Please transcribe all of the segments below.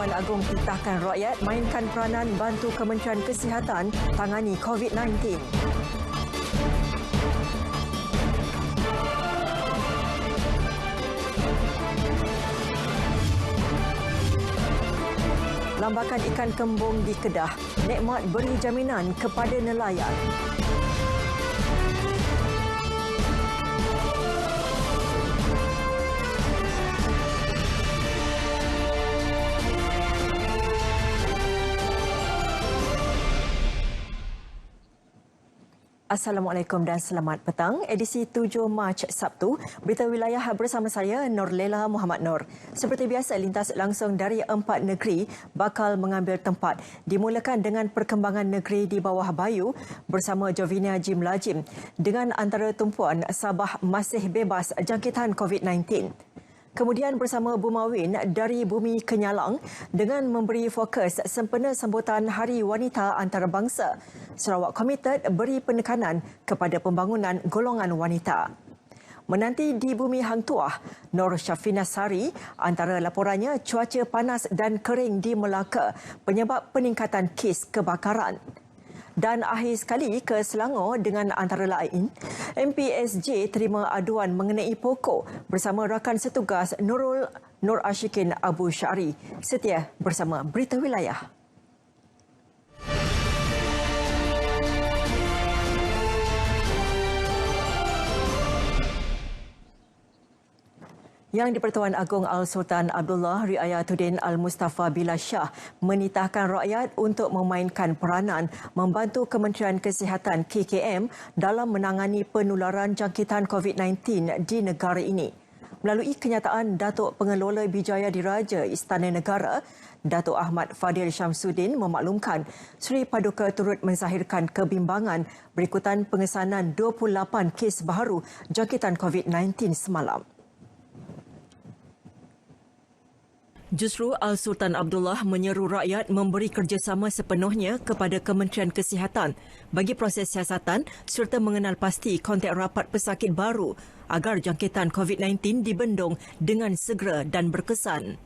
Di-Pertuan Agong titahkan rakyat mainkan peranan bantu Kementerian Kesihatan tangani COVID-19. Lambakan ikan kembung di Kedah, nikmat beri jaminan kepada nelayan. Assalamualaikum dan selamat petang. Edisi 7 Mac Sabtu, Berita Wilayah bersama saya Norlela Muhammad Nur. Seperti biasa, lintas langsung dari 4 negeri bakal mengambil tempat. Dimulakan dengan perkembangan negeri di bawah bayu bersama Jovinia Jim Lajim dengan antara tumpuan Sabah masih bebas jangkitan COVID-19. Kemudian bersama Bumawin dari Bumi Kenyalang dengan memberi fokus sempena sambutan Hari Wanita Antarabangsa. Sarawak Komited beri penekanan kepada pembangunan golongan wanita. Menanti di Bumi Hang Tuah, Nur Syafina Sari antara laporannya cuaca panas dan kering di Melaka penyebab peningkatan kes kebakaran. Dan akhir sekali ke Selangor dengan antara lain, MPSJ terima aduan mengenai pokok bersama rakan setugas Nur Ashikin Abu Syari. Setia bersama Berita Wilayah. Yang di-Pertuan Agong Al-Sultan Abdullah Riayatuddin Al-Mustafa Billah Shah menitahkan rakyat untuk memainkan peranan membantu Kementerian Kesihatan KKM dalam menangani penularan jangkitan COVID-19 di negara ini. Melalui kenyataan Datuk Pengelola Bijaya Diraja Istana Negara, Datuk Ahmad Fadil Syamsuddin memaklumkan Seri Paduka turut menzahirkan kebimbangan berikutan pengesanan 28 kes baharu jangkitan COVID-19 semalam. Justru Al-Sultan Abdullah menyeru rakyat memberi kerjasama sepenuhnya kepada Kementerian Kesihatan bagi proses siasatan serta mengenal pasti kontak rapat pesakit baru agar jangkitan COVID-19 dibendung dengan segera dan berkesan.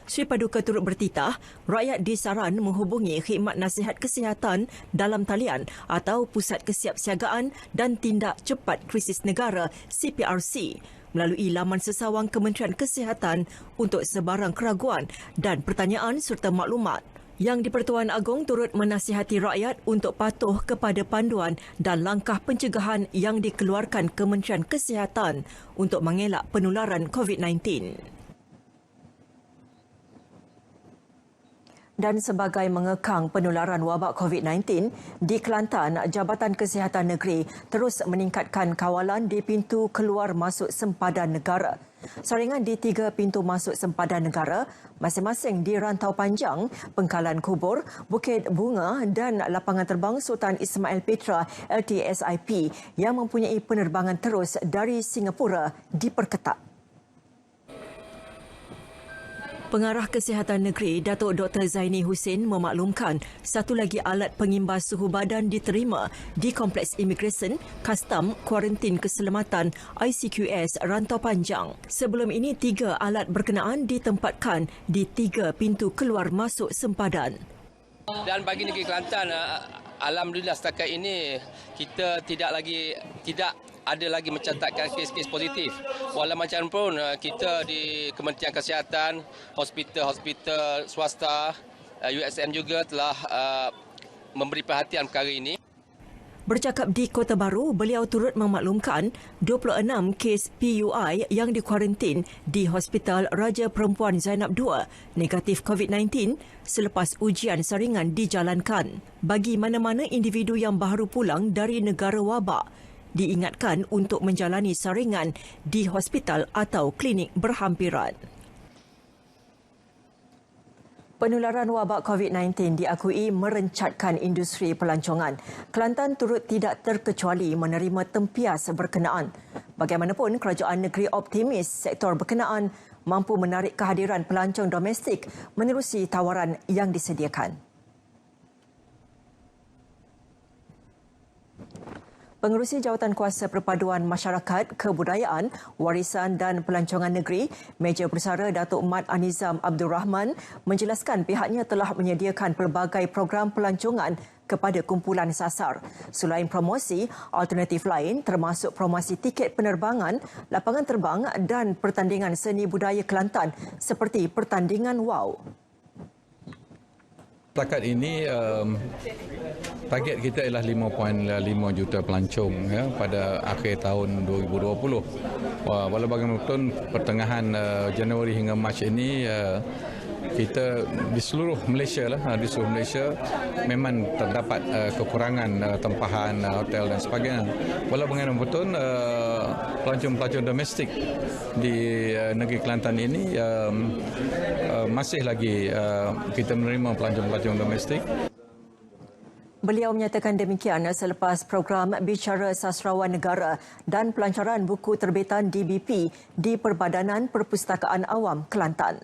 Seri Paduka turut bertitah, rakyat disaran menghubungi Khidmat Nasihat Kesihatan dalam talian atau Pusat Kesiapsiagaan dan Tindak Cepat Krisis Negara CPRC melalui laman sesawang Kementerian Kesihatan untuk sebarang keraguan dan pertanyaan serta maklumat. Yang di-Pertuan Agong turut menasihati rakyat untuk patuh kepada panduan dan langkah pencegahan yang dikeluarkan Kementerian Kesihatan untuk mengelak penularan COVID-19. Dan sebagai mengekang penularan wabak COVID-19, di Kelantan, Jabatan Kesihatan Negeri terus meningkatkan kawalan di pintu keluar masuk sempadan negara. Saringan di 3 pintu masuk sempadan negara, masing-masing di Rantau Panjang, Pengkalan Kubur, Bukit Bunga dan Lapangan Terbang Sultan Ismail Petra LTSIP yang mempunyai penerbangan terus dari Singapura diperketat. Pengarah Kesihatan Negeri, Datuk Dr. Zaini Husin memaklumkan satu lagi alat pengimbas suhu badan diterima di Kompleks Imigresen, Kastam, Kuarantin Keselamatan ICQS Rantau Panjang. Sebelum ini 3 alat berkenaan ditempatkan di 3 pintu keluar masuk sempadan. Dan bagi negeri Kelantan, alhamdulillah setakat ini kita tidak ada lagi mencatatkan kes-kes positif. Walau macam pun kita di Kementerian Kesihatan, hospital swasta, USM juga telah memberi perhatian perkara ini. Bercakap di Kota Baru, beliau turut memaklumkan 26 kes PUI yang dikuarantin di Hospital Raja Perempuan Zainab II negatif COVID-19 selepas ujian saringan dijalankan. Bagi mana-mana individu yang baru pulang dari negara wabak, diingatkan untuk menjalani saringan di hospital atau klinik berhampiran. Penularan wabak COVID-19 diakui merencatkan industri pelancongan. Kelantan turut tidak terkecuali menerima tempias berkenaan. Bagaimanapun, kerajaan negeri optimis sektor berkenaan mampu menarik kehadiran pelancong domestik menerusi tawaran yang disediakan. Pengerusi Jawatan Kuasa Perpaduan Masyarakat, Kebudayaan, Warisan dan Pelancongan Negeri, Meja Bersara Datuk Mat Anizam Abdul Rahman menjelaskan pihaknya telah menyediakan pelbagai program pelancongan kepada kumpulan sasar. Selain promosi, alternatif lain termasuk promosi tiket penerbangan, lapangan terbang dan pertandingan seni budaya Kelantan seperti pertandingan WOW. Setakat ini target kita ialah 5.5 juta pelancong ya, pada akhir tahun 2020. Walau bagaimanapun pertengahan Januari hingga Mac ini kita di seluruh Malaysia memang terdapat kekurangan tempahan hotel dan sebagainya. Walau bagaimanapun pelancong-pelancong domestik di negeri Kelantan ini masih lagi kita menerima pelancong-pelancong domestik. Beliau menyatakan demikian selepas program Bicara Sastrawan Negara dan pelancaran buku terbitan DBP di Perbadanan Perpustakaan Awam Kelantan.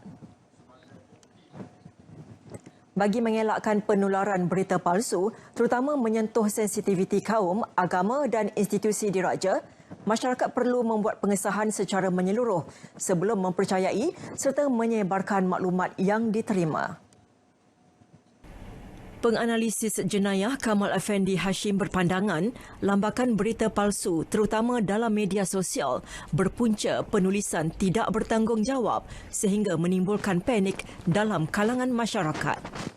Bagi mengelakkan penularan berita palsu, terutama menyentuh sensitiviti kaum, agama dan institusi diraja, masyarakat perlu membuat pengesahan secara menyeluruh sebelum mempercayai serta menyebarkan maklumat yang diterima. Penganalisis jenayah Kamal Effendi Hashim berpandangan lambakan berita palsu terutama dalam media sosial berpunca penulisan tidak bertanggungjawab sehingga menimbulkan panik dalam kalangan masyarakat.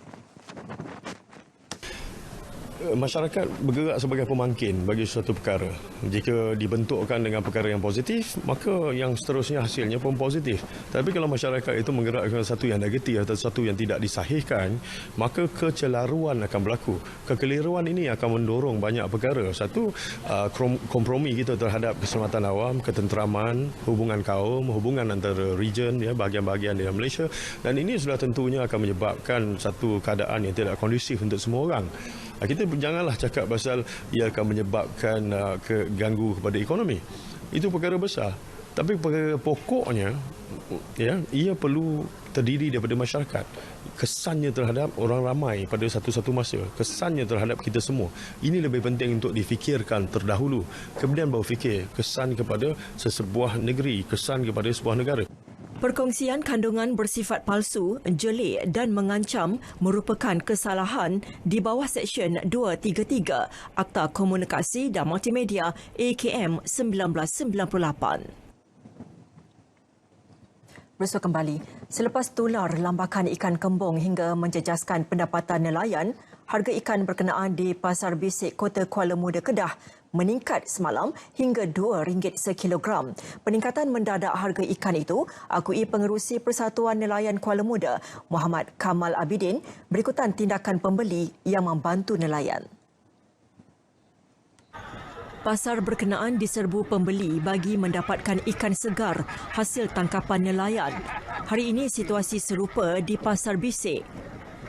Masyarakat bergerak sebagai pemangkin bagi suatu perkara. Jika dibentukkan dengan perkara yang positif, maka yang seterusnya hasilnya pun positif. Tapi kalau masyarakat itu menggerakkan satu yang negatif atau satu yang tidak disahihkan, maka kecelaruan akan berlaku. Kekeliruan ini akan mendorong banyak perkara. Satu, kompromi kita terhadap keselamatan awam, ketenteraman, hubungan kaum, hubungan antara region, ya, bahagian-bahagian di Malaysia. Dan ini sudah tentunya akan menyebabkan satu keadaan yang tidak kondusif untuk semua orang. Kita janganlah cakap pasal ia akan menyebabkan ganggu kepada ekonomi. Itu perkara besar. Tapi perkara pokoknya, ya, ia perlu terdiri daripada masyarakat. Kesannya terhadap orang ramai pada satu-satu masa. Kesannya terhadap kita semua. Ini lebih penting untuk difikirkan terdahulu. Kemudian baru fikir kesan kepada sesebuah negeri, kesan kepada sebuah negara. Perkongsian kandungan bersifat palsu, jelik dan mengancam merupakan kesalahan di bawah Seksyen 233 Akta Komunikasi dan Multimedia AKM 1998. Bersua kembali, selepas tular lambakan ikan kembung hingga menjejaskan pendapatan nelayan, harga ikan berkenaan di Pasar Bisik Kota Kuala Muda Kedah meningkat semalam hingga RM2 sekilogram. Peningkatan mendadak harga ikan itu akui Pengerusi Persatuan Nelayan Kuala Muda, Muhammad Kamal Abidin, berikutan tindakan pembeli yang membantu nelayan. Pasar berkenaan diserbu pembeli bagi mendapatkan ikan segar hasil tangkapan nelayan. Hari ini situasi serupa di Pasar Bisik.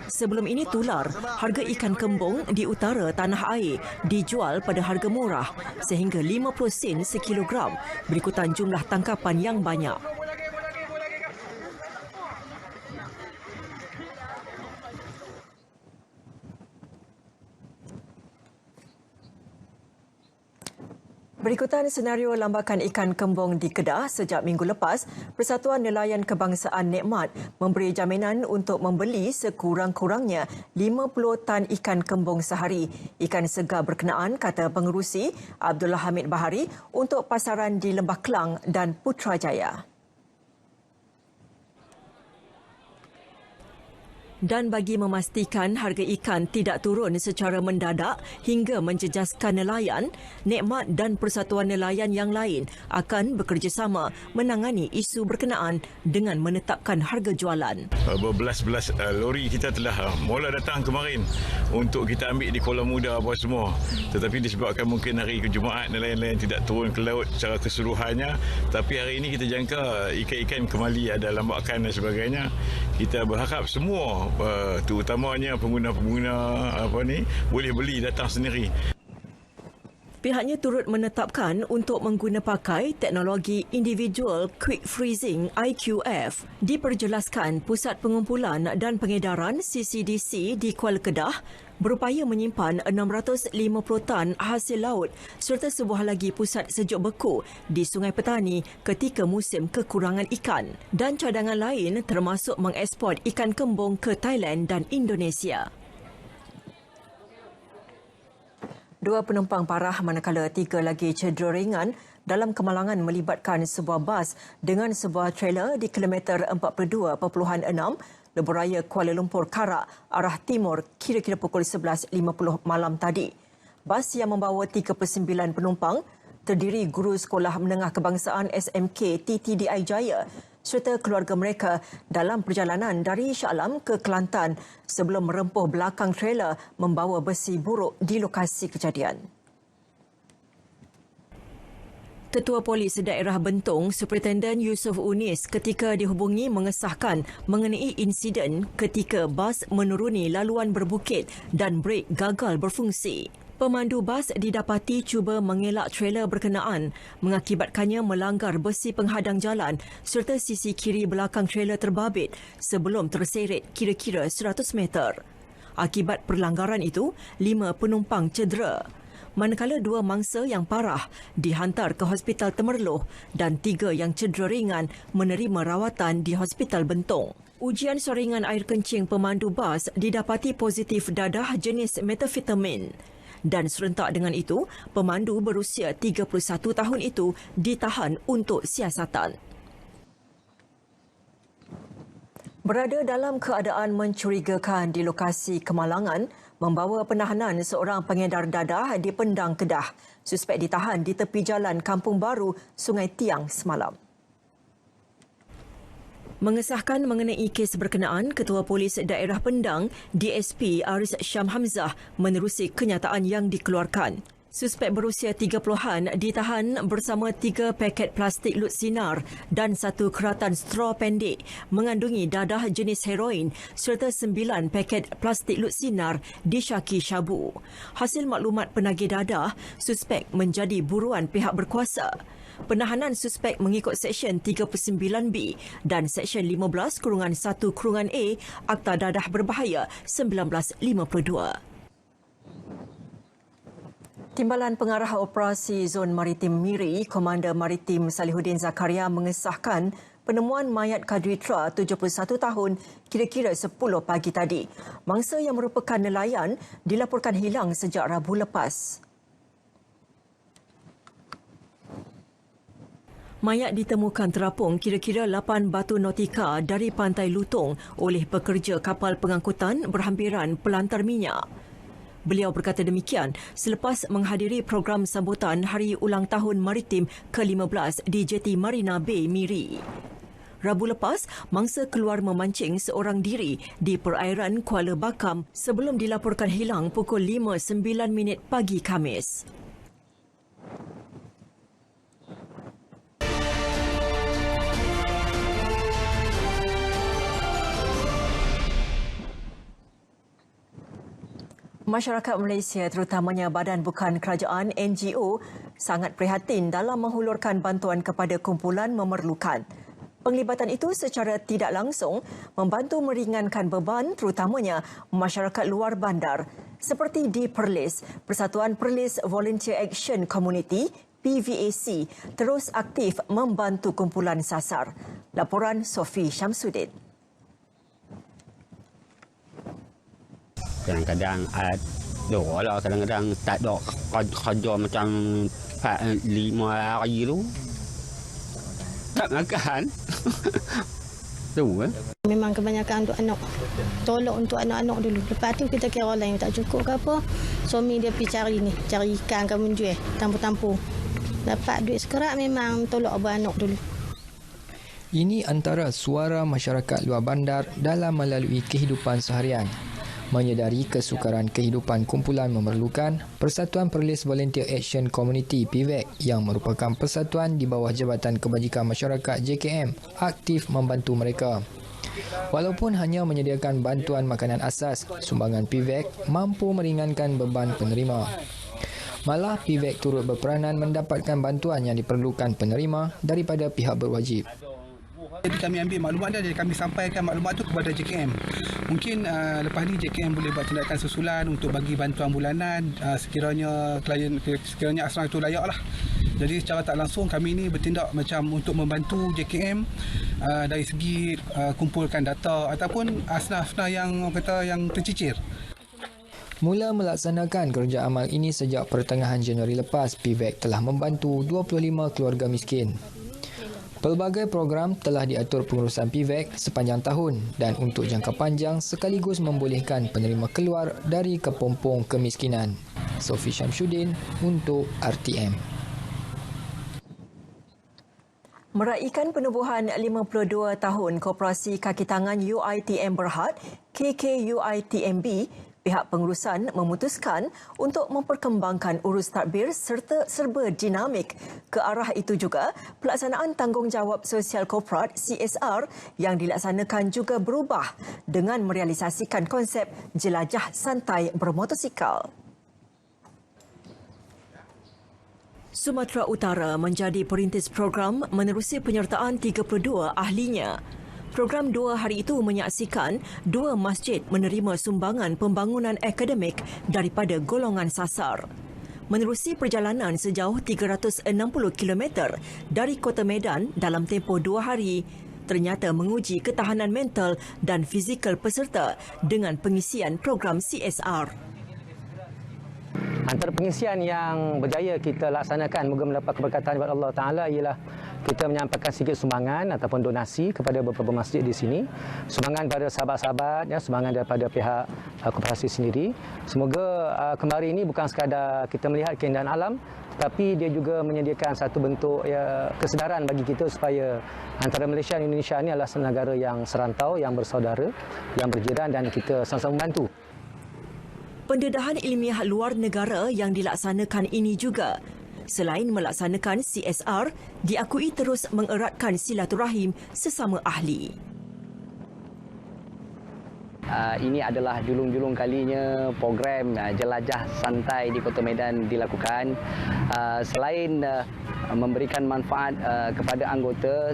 Sebelum ini tular, harga ikan kembung di utara tanah air dijual pada harga murah sehingga 50 sen sekilogram berikutan jumlah tangkapan yang banyak. Berikutan senario lambakan ikan kembung di Kedah sejak minggu lepas, Persatuan Nelayan Kebangsaan Nikmat memberi jaminan untuk membeli sekurang-kurangnya 50 tan ikan kembung sehari. Ikan segar berkenaan, kata Pengerusi Abdullah Hamid Bahari, untuk pasaran di Lembah Kelang dan Putrajaya. Dan bagi memastikan harga ikan tidak turun secara mendadak hingga menjejaskan nelayan, Nikmat dan Persatuan Nelayan yang lain akan bekerjasama menangani isu berkenaan dengan menetapkan harga jualan. Berbelas-belas lori kita telah mula datang kemarin untuk kita ambil di Kuala Muda apa semua. Tetapi disebabkan mungkin hari Jumaat nelayan-nelayan tidak turun ke laut secara keseluruhannya, tapi hari ini kita jangka ikan-ikan kembali ada lambakan dan sebagainya. Kita berharap semua terutamanya pengguna-pengguna boleh beli datang sendiri. Pihaknya turut menetapkan untuk mengguna pakai teknologi Individual Quick Freezing IQF. Diperjelaskan Pusat Pengumpulan dan Pengedaran CCDC di Kuala Kedah berupaya menyimpan 650 tan hasil laut serta sebuah lagi pusat sejuk beku di Sungai Petani ketika musim kekurangan ikan. Dan cadangan lain termasuk mengekspor ikan kembung ke Thailand dan Indonesia. 2 penumpang parah manakala 3 lagi cedera ringan dalam kemalangan melibatkan sebuah bas dengan sebuah trailer di kilometer 42.6 Lebuhraya Kuala Lumpur Karak arah timur kira-kira pukul 11.50 malam tadi. Bas yang membawa 39 penumpang terdiri guru Sekolah Menengah Kebangsaan SMK TTDI Jaya serta keluarga mereka dalam perjalanan dari Shah Alam ke Kelantan sebelum merempuh belakang trailer membawa besi buruk di lokasi kejadian. Ketua Polis Daerah Bentong, Superintendent Yusof Unis ketika dihubungi mengesahkan mengenai insiden ketika bas menuruni laluan berbukit dan brek gagal berfungsi. Pemandu bas didapati cuba mengelak trailer berkenaan mengakibatkannya melanggar besi penghadang jalan serta sisi kiri belakang trailer terbabit sebelum terseret kira-kira 100 meter. Akibat perlanggaran itu, 5 penumpang cedera. Manakala 2 mangsa yang parah dihantar ke Hospital Temerloh dan 3 yang cedera ringan menerima rawatan di Hospital Bentong. Ujian saringan air kencing pemandu bas didapati positif dadah jenis metafetamin. Dan serentak dengan itu, pemandu berusia 31 tahun itu ditahan untuk siasatan. Berada dalam keadaan mencurigakan di lokasi kemalangan, membawa penahanan seorang pengedar dadah di Pendang, Kedah. Suspek ditahan di tepi jalan Kampung Baru, Sungai Tiang semalam. Mengesahkan mengenai kes berkenaan, Ketua Polis Daerah Pendang, DSP Aris Syam Hamzah menerusi kenyataan yang dikeluarkan. Suspek berusia 30-an ditahan bersama 3 paket plastik lut sinar dan 1 keratan straw pendek mengandungi dadah jenis heroin serta 9 paket plastik lut sinar disyaki syabu. Hasil maklumat penagih dadah, suspek menjadi buruan pihak berkuasa. Penahanan suspek mengikut Seksyen 39B dan Seksyen 15-1-A Akta Dadah Berbahaya 1952. Timbalan Pengarah Operasi Zon Maritim Miri, Komander Maritim Salihuddin Zakaria mengesahkan penemuan mayat Kadritra 71 tahun kira-kira 10 pagi tadi. Mangsa yang merupakan nelayan dilaporkan hilang sejak Rabu lepas. Mayat ditemukan terapung kira-kira 8 batu nautika dari Pantai Lutong oleh pekerja kapal pengangkutan berhampiran pelantar minyak. Beliau berkata demikian selepas menghadiri program sambutan Hari Ulang Tahun Maritim ke-15 di Jeti Marina Bay, Miri. Rabu lepas, mangsa keluar memancing seorang diri di perairan Kuala Bakam sebelum dilaporkan hilang pukul 5.09 pagi Khamis. Masyarakat Malaysia terutamanya badan bukan kerajaan NGO sangat prihatin dalam menghulurkan bantuan kepada kumpulan memerlukan. Penglibatan itu secara tidak langsung membantu meringankan beban terutamanya masyarakat luar bandar. Seperti di Perlis, Persatuan Perlis Volunteer Action Community PVAC terus aktif membantu kumpulan sasar. Laporan Sofi Syamsuddin. Kadang-kadang ada, kadang-kadang tak ada kerja macam 4-5 hari tu. Tak makan. Tu Memang kebanyakan untuk anak. Tolong untuk anak-anak dulu. Lepas tu kita kira orang lain tak cukup ke apa. Suami dia pergi cari ikan ke menjual, tampur-tampur. Dapat duit sekerak memang tolong abang anak dulu. Ini antara suara masyarakat luar bandar dalam melalui kehidupan seharian. Menyedari kesukaran kehidupan kumpulan memerlukan, Persatuan Perlis Volunteer Action Community PVAC yang merupakan persatuan di bawah Jabatan Kebajikan Masyarakat JKM aktif membantu mereka. Walaupun hanya menyediakan bantuan makanan asas, sumbangan PVAC mampu meringankan beban penerima. Malah PVEC turut berperanan mendapatkan bantuan yang diperlukan penerima daripada pihak berwajib. Jadi kami ambil maklumat dia, jadi kami sampaikan maklumat tu kepada JKM. Mungkin lepas ni JKM boleh buat tindakan susulan untuk bagi bantuan bulanan sekiranya asrama itu layak lah. Jadi secara tak langsung kami ni bertindak macam untuk membantu JKM dari segi kumpulkan data ataupun asnaf-asnaf yang tercicir. Mula melaksanakan kerja amal ini sejak pertengahan Januari lepas, PVEC telah membantu 25 keluarga miskin. Pelbagai program telah diatur pengurusan PVEC sepanjang tahun dan untuk jangka panjang sekaligus membolehkan penerima keluar dari kepompong kemiskinan. Sofi Syamsuddin untuk RTM. Meraikan penubuhan 52 tahun Koperasi Kaki Tangan UiTM Berhad, KKUiTMB, pihak pengurusan memutuskan untuk memperkembangkan urus tadbir serba dinamik. Ke arah itu juga, pelaksanaan tanggungjawab sosial korporat CSR yang dilaksanakan juga berubah dengan merealisasikan konsep jelajah santai bermotosikal. Sumatera Utara menjadi perintis program menerusi penyertaan 32 ahlinya. Program 2 hari itu menyaksikan 2 masjid menerima sumbangan pembangunan akademik daripada golongan sasar. Menerusi perjalanan sejauh 360 km dari Kota Medan dalam tempoh 2 hari, ternyata menguji ketahanan mental dan fizikal peserta dengan pengisian program CSR. Antara pengisian yang berjaya kita laksanakan moga mendapat keberkatan daripada Allah Ta'ala ialah kita menyampaikan sedikit sumbangan ataupun donasi kepada beberapa masjid di sini. Sumbangan pada sahabat-sahabat, sumbangan daripada pihak koperasi sendiri. Semoga kembali ini bukan sekadar kita melihat keindahan alam, tetapi dia juga menyediakan satu bentuk kesedaran bagi kita supaya antara Malaysia dan Indonesia ini adalah negara yang serantau, yang bersaudara, yang berjiran dan kita sama-sama membantu. Pendedahan ilmiah luar negara yang dilaksanakan ini juga, selain melaksanakan CSR, diakui terus mengeratkan silaturahim sesama ahli. Ini adalah julung-julung kalinya program jelajah santai di Kota Medan dilakukan. Selain memberikan manfaat kepada anggota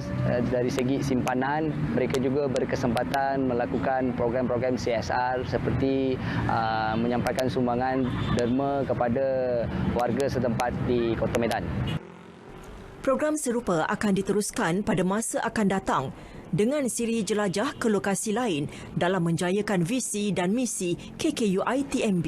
dari segi simpanan, mereka juga berkesempatan melakukan program-program CSR seperti menyampaikan sumbangan derma kepada warga setempat di Kota Medan. Program serupa akan diteruskan pada masa akan datang dengan siri jelajah ke lokasi lain dalam menjayakan visi dan misi KKUiTMB.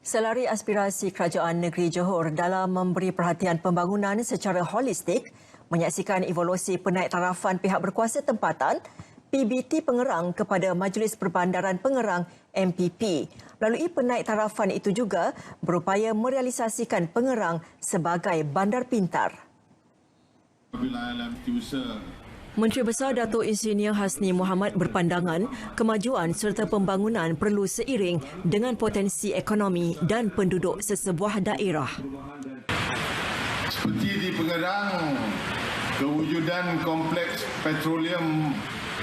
Selari aspirasi Kerajaan Negeri Johor dalam memberi perhatian pembangunan secara holistik, menyaksikan evolusi penaiktarafan pihak berkuasa tempatan, PBT Pengerang kepada Majlis Perbandaran Pengerang MPP. Melalui penaiktarafan itu juga berupaya merealisasikan Pengerang sebagai bandar pintar. Menteri Besar Datuk Insinyur Hasni Mohamad berpandangan kemajuan serta pembangunan perlu seiring dengan potensi ekonomi dan penduduk sesebuah daerah. Seperti di Pengerang, kewujudan Kompleks Petroleum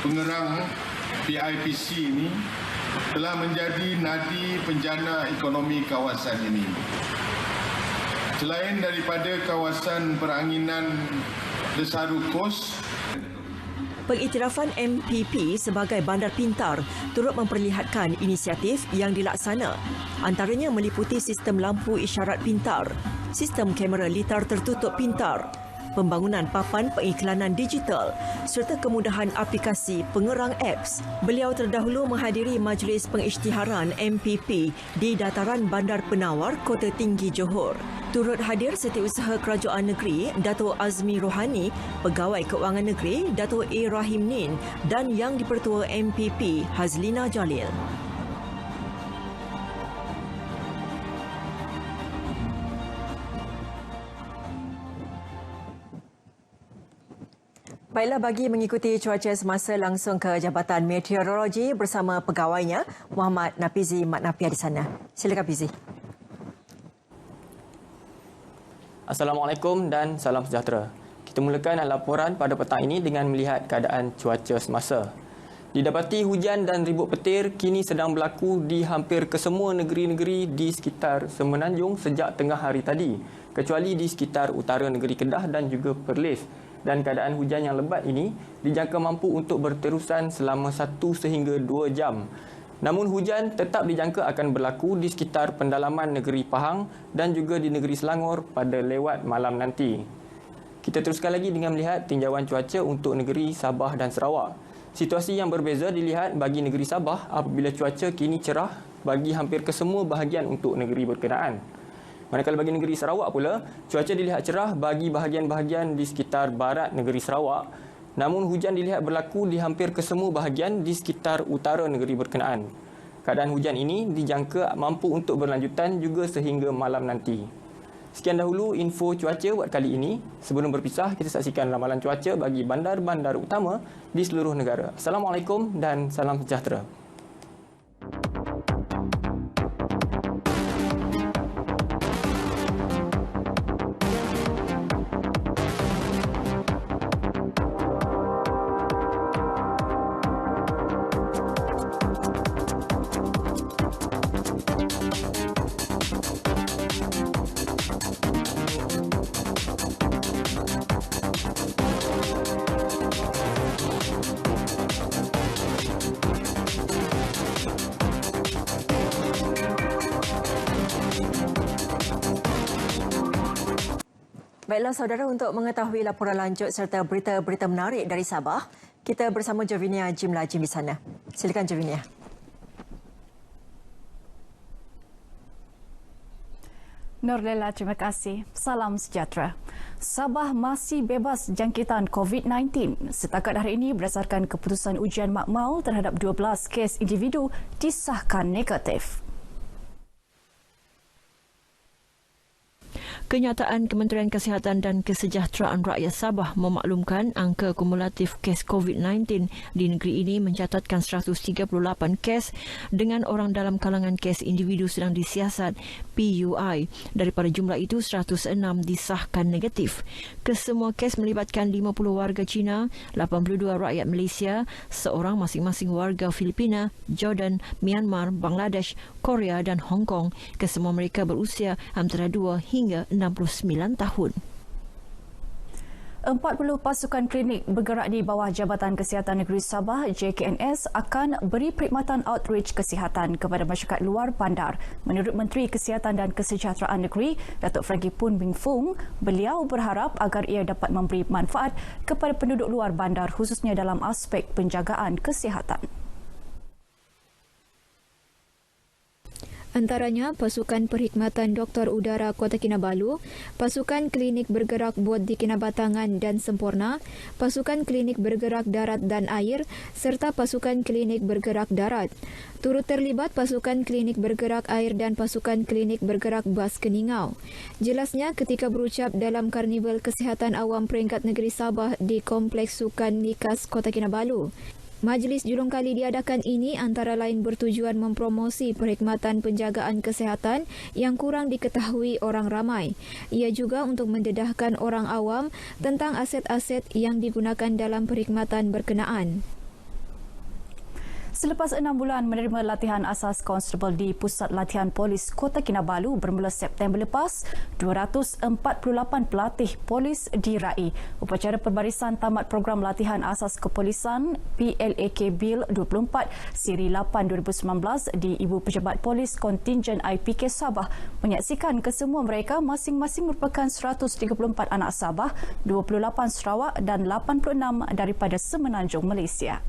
Pengerang PIPC ini telah menjadi nadi penjana ekonomi kawasan ini. Selain daripada kawasan peranginan Desaru Kos, Pengiktirafan MPP sebagai bandar pintar turut memperlihatkan inisiatif yang dilaksana, antaranya meliputi sistem lampu isyarat pintar, sistem kamera litar tertutup pintar, pembangunan papan pengiklanan digital serta kemudahan aplikasi Pengerang Apps. Beliau terdahulu menghadiri Majlis Pengisytiharan MPP di Dataran Bandar Penawar, Kota Tinggi Johor. Turut hadir Setiausaha Kerajaan Negeri Dato' Azmi Rohani, Pegawai Keuangan Negeri Dato' A. Rahim Nin dan Yang di-Pertua MPP Hazlina Jalil. Baiklah, bagi mengikuti cuaca semasa langsung ke Jabatan Meteorologi bersama pegawainya Muhammad Nafizi Mat Nafia di sana. Silakan Fizi. Assalamualaikum dan salam sejahtera. Kita mulakan laporan pada petang ini dengan melihat keadaan cuaca semasa. Didapati hujan dan ribut petir kini sedang berlaku di hampir kesemua negeri-negeri di sekitar Semenanjung sejak tengah hari tadi, kecuali di sekitar utara negeri Kedah dan juga Perlis. Dan keadaan hujan yang lebat ini dijangka mampu untuk berterusan selama 1 sehingga 2 jam. Namun hujan tetap dijangka akan berlaku di sekitar pendalaman negeri Pahang dan juga di negeri Selangor pada lewat malam nanti. Kita teruskan lagi dengan melihat tinjauan cuaca untuk negeri Sabah dan Sarawak. Situasi yang berbeza dilihat bagi negeri Sabah apabila cuaca kini cerah bagi hampir kesemua bahagian untuk negeri berkenaan. Manakala bagi negeri Sarawak pula, cuaca dilihat cerah bagi bahagian-bahagian di sekitar barat negeri Sarawak. Namun hujan dilihat berlaku di hampir kesemua bahagian di sekitar utara negeri berkenaan. Keadaan hujan ini dijangka mampu untuk berlanjutan juga sehingga malam nanti. Sekian dahulu info cuaca buat kali ini. Sebelum berpisah, kita saksikan ramalan cuaca bagi bandar-bandar utama di seluruh negara. Assalamualaikum dan salam sejahtera. Baiklah saudara, untuk mengetahui laporan lanjut serta berita-berita menarik dari Sabah, kita bersama Javinia Jim Lajim di sana. Silakan Javinia. Nurlela, terima kasih. Salam sejahtera. Sabah masih bebas jangkitan COVID-19. Setakat hari ini berdasarkan keputusan ujian makmal terhadap 12 kes individu disahkan negatif. Kenyataan Kementerian Kesihatan dan Kesejahteraan Rakyat Sabah memaklumkan angka kumulatif kes COVID-19 di negeri ini mencatatkan 138 kes dengan orang dalam kalangan kes individu sedang disiasat PUI. Daripada jumlah itu, 106 disahkan negatif. Kesemua kes melibatkan 50 warga Cina, 82 rakyat Malaysia, seorang masing-masing warga Filipina, Jordan, Myanmar, Bangladesh, Korea dan Hong Kong. Kesemua mereka berusia antara 2 hingga 69 tahun. 40 pasukan klinik bergerak di bawah Jabatan Kesihatan Negeri Sabah JKNS akan beri perkhidmatan outreach kesihatan kepada masyarakat luar bandar. Menurut Menteri Kesihatan dan Kesejahteraan Negeri Datuk Frankie Poon Beng Foong, beliau berharap agar ia dapat memberi manfaat kepada penduduk luar bandar khususnya dalam aspek penjagaan kesihatan. Antaranya pasukan perkhidmatan Doktor Udara Kota Kinabalu, pasukan klinik bergerak Bot di Kinabatangan dan Semporna, pasukan klinik bergerak darat dan air serta pasukan klinik bergerak darat. Turut terlibat pasukan klinik bergerak air dan pasukan klinik bergerak bas Keningau. Jelasnya ketika berucap dalam Karnival Kesihatan Awam Peringkat Negeri Sabah di Kompleks Sukan Likas Kota Kinabalu. Majlis julung kali diadakan ini antara lain bertujuan mempromosi perkhidmatan penjagaan kesihatan yang kurang diketahui orang ramai. Ia juga untuk mendedahkan orang awam tentang aset-aset yang digunakan dalam perkhidmatan berkenaan. Selepas 6 bulan menerima latihan asas konstable di Pusat Latihan Polis Kota Kinabalu bermula September lepas, 248 pelatih polis diraih. Upacara perbarisan tamat program latihan asas kepolisan PLAK Bil 24 Siri 8 2019 di Ibu Pejabat Polis Kontingen IPK Sabah menyaksikan kesemua mereka masing-masing merupakan 134 anak Sabah, 28 Sarawak dan 86 daripada Semenanjung Malaysia.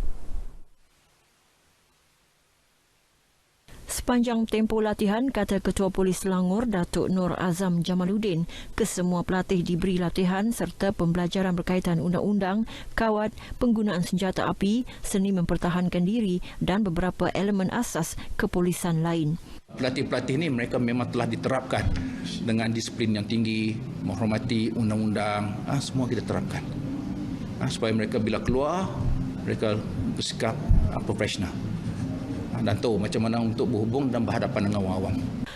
Sepanjang tempoh latihan, kata Ketua Polis Selangor, Datuk Nur Azam Jamaluddin, kesemua pelatih diberi latihan serta pembelajaran berkaitan undang-undang, kawat, penggunaan senjata api, seni mempertahankan diri dan beberapa elemen asas kepolisan lain. Pelatih-pelatih ini mereka memang telah diterapkan dengan disiplin yang tinggi, menghormati undang-undang, semua kita terapkan. Supaya mereka bila keluar, mereka bersikap profesional dan tahu macam mana untuk berhubung dan berhadapan dengan orang awam.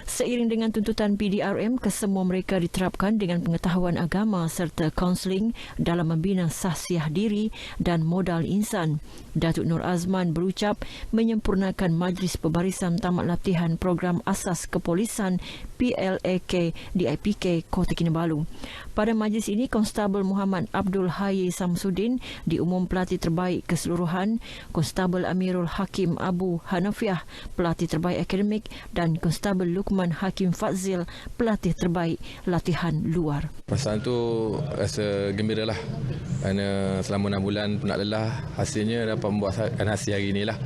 Seiring dengan tuntutan PDRM, kesemua mereka diterapkan dengan pengetahuan agama serta kaunseling dalam membina sahsiah diri dan modal insan. Datuk Nur Azman berucap menyempurnakan Majlis Pembarisan Tamat Latihan Program Asas Kepolisan PLAK DIPK Kota Kinabalu. Pada majlis ini, Konstabel Muhammad Abdul Hayy Samsudin diumum pelatih terbaik keseluruhan, Konstabel Amirul Hakim Abu Hanafiah pelatih terbaik akademik dan Konstabel Lukman Hakim Fazil pelatih terbaik latihan luar. Perasaan tu rasa gembira lah, kerana selama 6 bulan penat lelah, hasilnya dapat membuatkan hasil hari inilah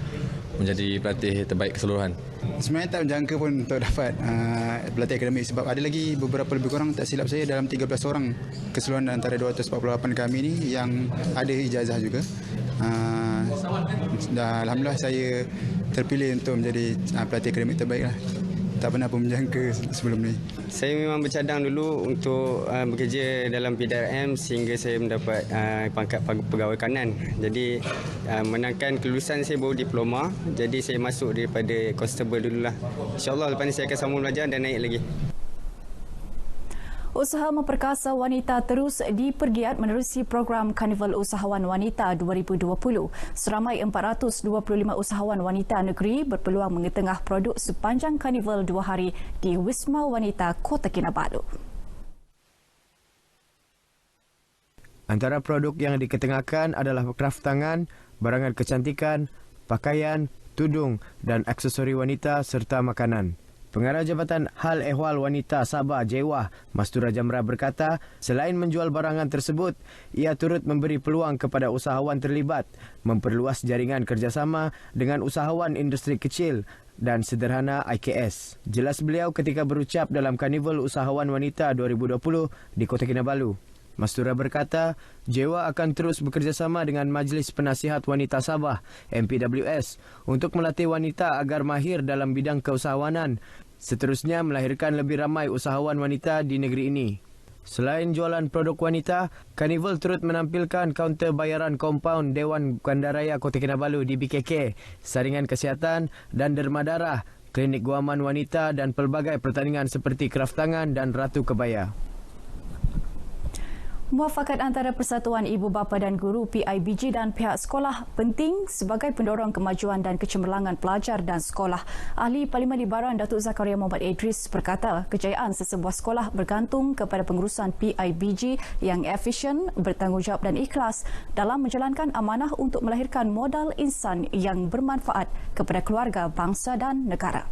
menjadi pelatih terbaik keseluruhan. Sebenarnya tak menjangka pun untuk dapat pelatih akademik, sebab ada lagi beberapa lebih kurang, tak silap saya, dalam 13 orang keseluruhan antara 248 kami ni yang ada ijazah juga. Dan Alhamdulillah saya terpilih untuk menjadi pelatih akademik terbaik lah. Tak pernah pun menjangka sebelum ni. Saya memang bercadang dulu untuk bekerja dalam PDRM sehingga saya mendapat pangkat pegawai kanan. Jadi menangkan kelulusan saya baru diploma. Jadi saya masuk daripada constable dululah. InsyaAllah lepas ni saya akan sambung belajar dan naik lagi. Usaha memperkasa wanita terus dipergiat menerusi program Karnival Usahawan Wanita 2020. Seramai 425 usahawan wanita negeri berpeluang mengetengah produk sepanjang Karnival 2 hari di Wisma Wanita Kota Kinabalu. Antara produk yang diketengahkan adalah kraft tangan, barangan kecantikan, pakaian, tudung dan aksesori wanita serta makanan. Pengarah Jabatan Hal Ehwal Wanita Sabah Jewah, Mastura Jamra berkata, selain menjual barangan tersebut, ia turut memberi peluang kepada usahawan terlibat, memperluas jaringan kerjasama dengan usahawan industri kecil dan sederhana IKS. Jelas beliau ketika berucap dalam Karnival Usahawan Wanita 2020 di Kota Kinabalu. Mastura berkata, Jewa akan terus bekerjasama dengan Majlis Penasihat Wanita Sabah, MPWS, untuk melatih wanita agar mahir dalam bidang keusahawanan, seterusnya melahirkan lebih ramai usahawan wanita di negeri ini. Selain jualan produk wanita, Karnival turut menampilkan kaunter bayaran kompaun Dewan Bandaraya Kota Kinabalu di BKK, saringan kesihatan dan derma darah, klinik guaman wanita dan pelbagai pertandingan seperti kraft tangan dan ratu kebaya. Muafakat antara Persatuan Ibu Bapa dan Guru PIBG dan pihak sekolah penting sebagai pendorong kemajuan dan kecemerlangan pelajar dan sekolah. Ahli Parlimen Libaran Datuk Zakaria Muhammad Idris berkata kejayaan sesebuah sekolah bergantung kepada pengurusan PIBG yang efisien, bertanggungjawab dan ikhlas dalam menjalankan amanah untuk melahirkan modal insan yang bermanfaat kepada keluarga, bangsa dan negara.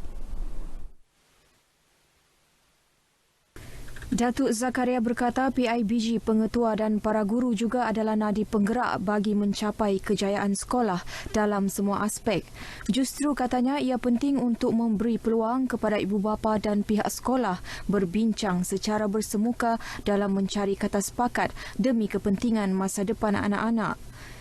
Datuk Zakaria berkata PIBG, pengetua dan para guru juga adalah nadi penggerak bagi mencapai kejayaan sekolah dalam semua aspek. Justru katanya ia penting untuk memberi peluang kepada ibu bapa dan pihak sekolah berbincang secara bersemuka dalam mencari kata sepakat demi kepentingan masa depan anak-anak.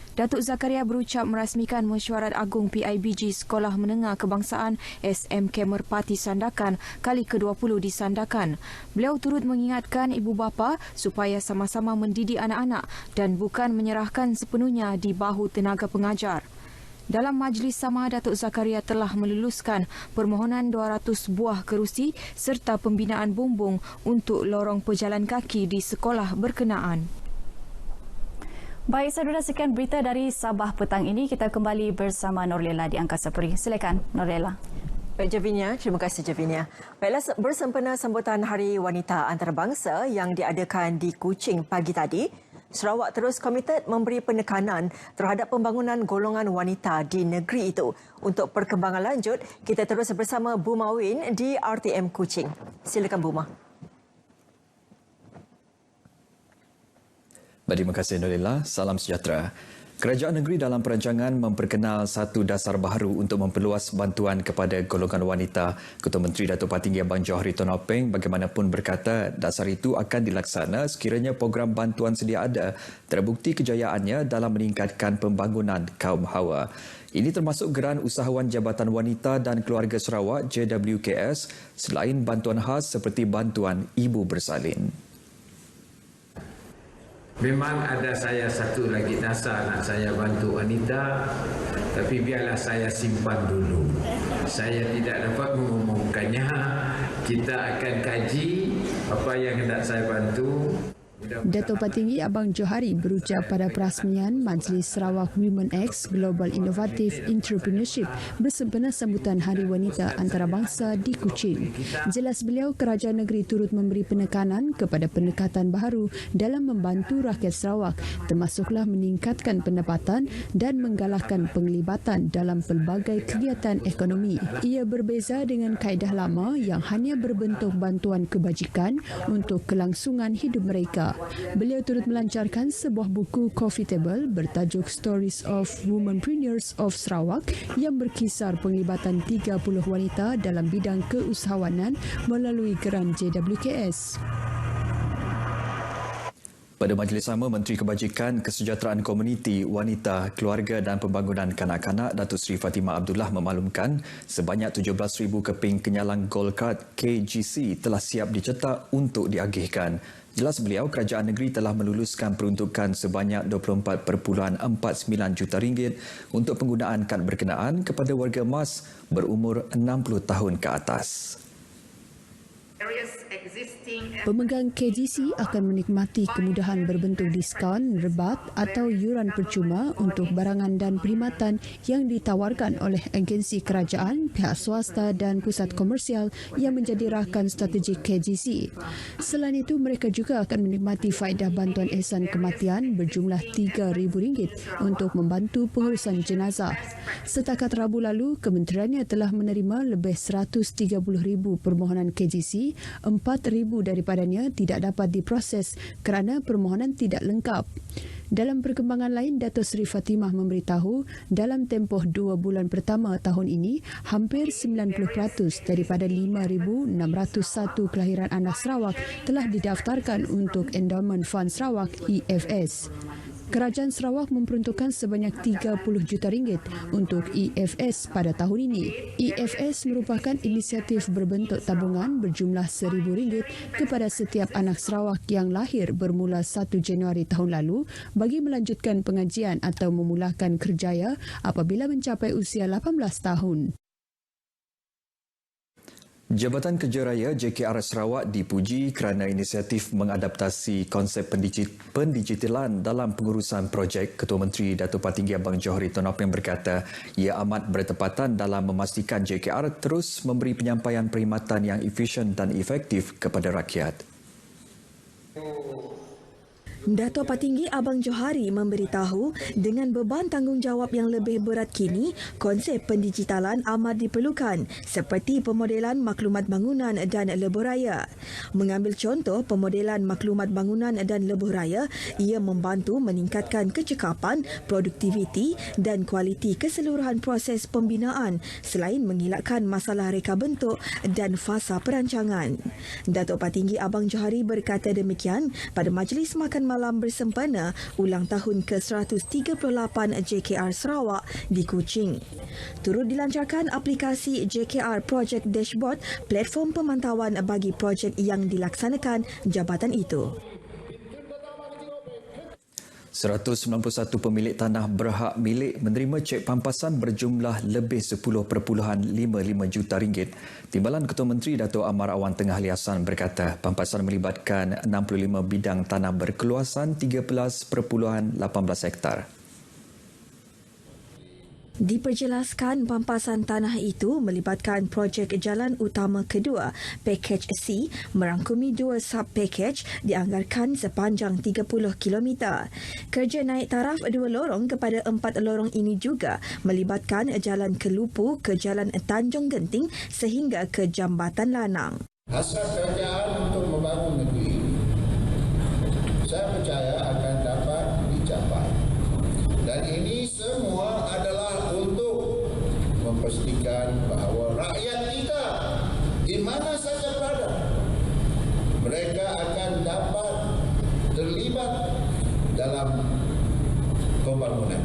Datuk Zakaria berucap merasmikan mesyuarat agung PIBG Sekolah Menengah Kebangsaan SMK Merpati Sandakan kali ke-20 di Sandakan. Beliau turut mengingatkan ibu bapa supaya sama-sama mendidik anak-anak dan bukan menyerahkan sepenuhnya di bahu tenaga pengajar. Dalam majlis sama, Datuk Zakaria telah meluluskan permohonan 200 buah kerusi serta pembinaan bumbung untuk lorong pejalan kaki di sekolah berkenaan. Baik, saudara, sekian berita dari Sabah petang ini. Kita kembali bersama Norlela di Angkasa Puri. Silakan, Norlela. Baik, Javinia. Terima kasih, Javinia. Baiklah, bersempena sambutan Hari Wanita Antarabangsa yang diadakan di Kuching pagi tadi, Sarawak terus komited memberi penekanan terhadap pembangunan golongan wanita di negeri itu. Untuk perkembangan lanjut, kita terus bersama Bu Mawin di RTM Kuching. Silakan, Bu Ma. Terima kasih, Nurila. Salam sejahtera. Kerajaan negeri dalam perancangan memperkenal satu dasar baharu untuk memperluas bantuan kepada golongan wanita. Ketua Menteri Datuk Patinggi Abang Johari Tonopeng bagaimanapun berkata dasar itu akan dilaksana sekiranya program bantuan sedia ada terbukti kejayaannya dalam meningkatkan pembangunan kaum hawa. Ini termasuk geran Usahawan Jabatan Wanita dan Keluarga Sarawak JWKS selain bantuan khas seperti bantuan ibu bersalin. Memang ada saya satu lagi dasar nak saya bantu wanita, tapi biarlah saya simpan dulu. Saya tidak dapat mengumumkannya kita akan kaji apa yang hendak saya bantu. Dato' Patinggi Abang Johari berucap pada perasmian Majlis Sarawak Women X Global Innovative Entrepreneurship bersempena sambutan Hari Wanita Antarabangsa di Kuching. Jelas beliau, kerajaan negeri turut memberi penekanan kepada pendekatan baharu dalam membantu rakyat Sarawak, termasuklah meningkatkan pendapatan dan menggalakkan penglibatan dalam pelbagai kegiatan ekonomi. Ia berbeza dengan kaedah lama yang hanya berbentuk bantuan kebajikan untuk kelangsungan hidup mereka. Beliau turut melancarkan sebuah buku coffee table bertajuk Stories of Womenpreneurs of Sarawak yang berkisar penglibatan 30 wanita dalam bidang keusahawanan melalui geran JWKS. Pada majlis sama, Menteri Kebajikan, Kesejahteraan Komuniti, Wanita, Keluarga dan Pembangunan Kanak-kanak Datuk Seri Fatimah Abdullah memaklumkan sebanyak 17,000 keping kenyalang Gold Card KGC telah siap dicetak untuk diagihkan. Jelas beliau, kerajaan negeri telah meluluskan peruntukan sebanyak RM24.49 juta untuk penggunaan kad berkenaan kepada warga emas berumur 60 tahun ke atas. Pemegang KGC akan menikmati kemudahan berbentuk diskaun, rebat atau yuran percuma untuk barangan dan perkhidmatan yang ditawarkan oleh agensi kerajaan, pihak swasta dan pusat komersial yang menjadi rakan strategik KGC. Selain itu, mereka juga akan menikmati faedah bantuan ihsan kematian berjumlah RM3,000 untuk membantu pengurusan jenazah. Setakat Rabu lalu, kementeriannya telah menerima lebih 130,000 permohonan KGC, 4,000 daripadanya tidak dapat diproses kerana permohonan tidak lengkap. Dalam perkembangan lain, Dato' Seri Fatimah memberitahu dalam tempoh 2 bulan pertama tahun ini, hampir 90% daripada 5,601 kelahiran anak Sarawak telah didaftarkan untuk Endowment Fund Sarawak EFS. Kerajaan Sarawak memperuntukkan sebanyak RM30 juta untuk EFS pada tahun ini. EFS merupakan inisiatif berbentuk tabungan berjumlah RM1,000 kepada setiap anak Sarawak yang lahir bermula 1 Januari tahun lalu bagi melanjutkan pengajian atau memulakan kerjaya apabila mencapai usia 18 tahun. Jabatan Kerja Raya JKR Sarawak dipuji kerana inisiatif mengadaptasi konsep pendigitalan dalam pengurusan projek. Ketua Menteri Datuk Patinggi Abang Johari Tun Apeng berkata ia amat bertepatan dalam memastikan JKR terus memberi penyampaian perkhidmatan yang efisien dan efektif kepada rakyat. Dato' Patinggi Abang Johari memberitahu dengan beban tanggungjawab yang lebih berat kini, konsep pendigitalan amat diperlukan seperti pemodelan maklumat bangunan dan lebuh raya. Mengambil contoh pemodelan maklumat bangunan dan lebuh raya, ia membantu meningkatkan kecekapan, produktiviti dan kualiti keseluruhan proses pembinaan selain mengelakkan masalah reka bentuk dan fasa perancangan. Dato' Patinggi Abang Johari berkata demikian pada Majlis Makan Malam bersempena ulang tahun ke-138 JKR Sarawak di Kuching. Turut dilancarkan aplikasi JKR Project Dashboard, platform pemantauan bagi projek yang dilaksanakan jabatan itu. 191 pemilik tanah berhak milik menerima cek pampasan berjumlah lebih RM10.55 juta. Timbalan Ketua Menteri Dato' Amar Awan Tengah Ali Hassan berkata pampasan melibatkan 65 bidang tanah berkeluasan 13.18 hektar. Diperjelaskan pampasan tanah itu melibatkan projek jalan utama kedua, pakej C, merangkumi 2 sub-pakej dianggarkan sepanjang 30 km. Kerja naik taraf 2 lorong kepada 4 lorong ini juga melibatkan jalan Kelupu ke jalan Tanjung Genting sehingga ke Jambatan Lanang. Hasrat kerajaan untuk membangun negeri, saya percaya akan dapat dicapai. Dan ini semua adalah untuk memastikan bahawa rakyat kita di mana saja berada, mereka akan dapat terlibat dalam pembangunan.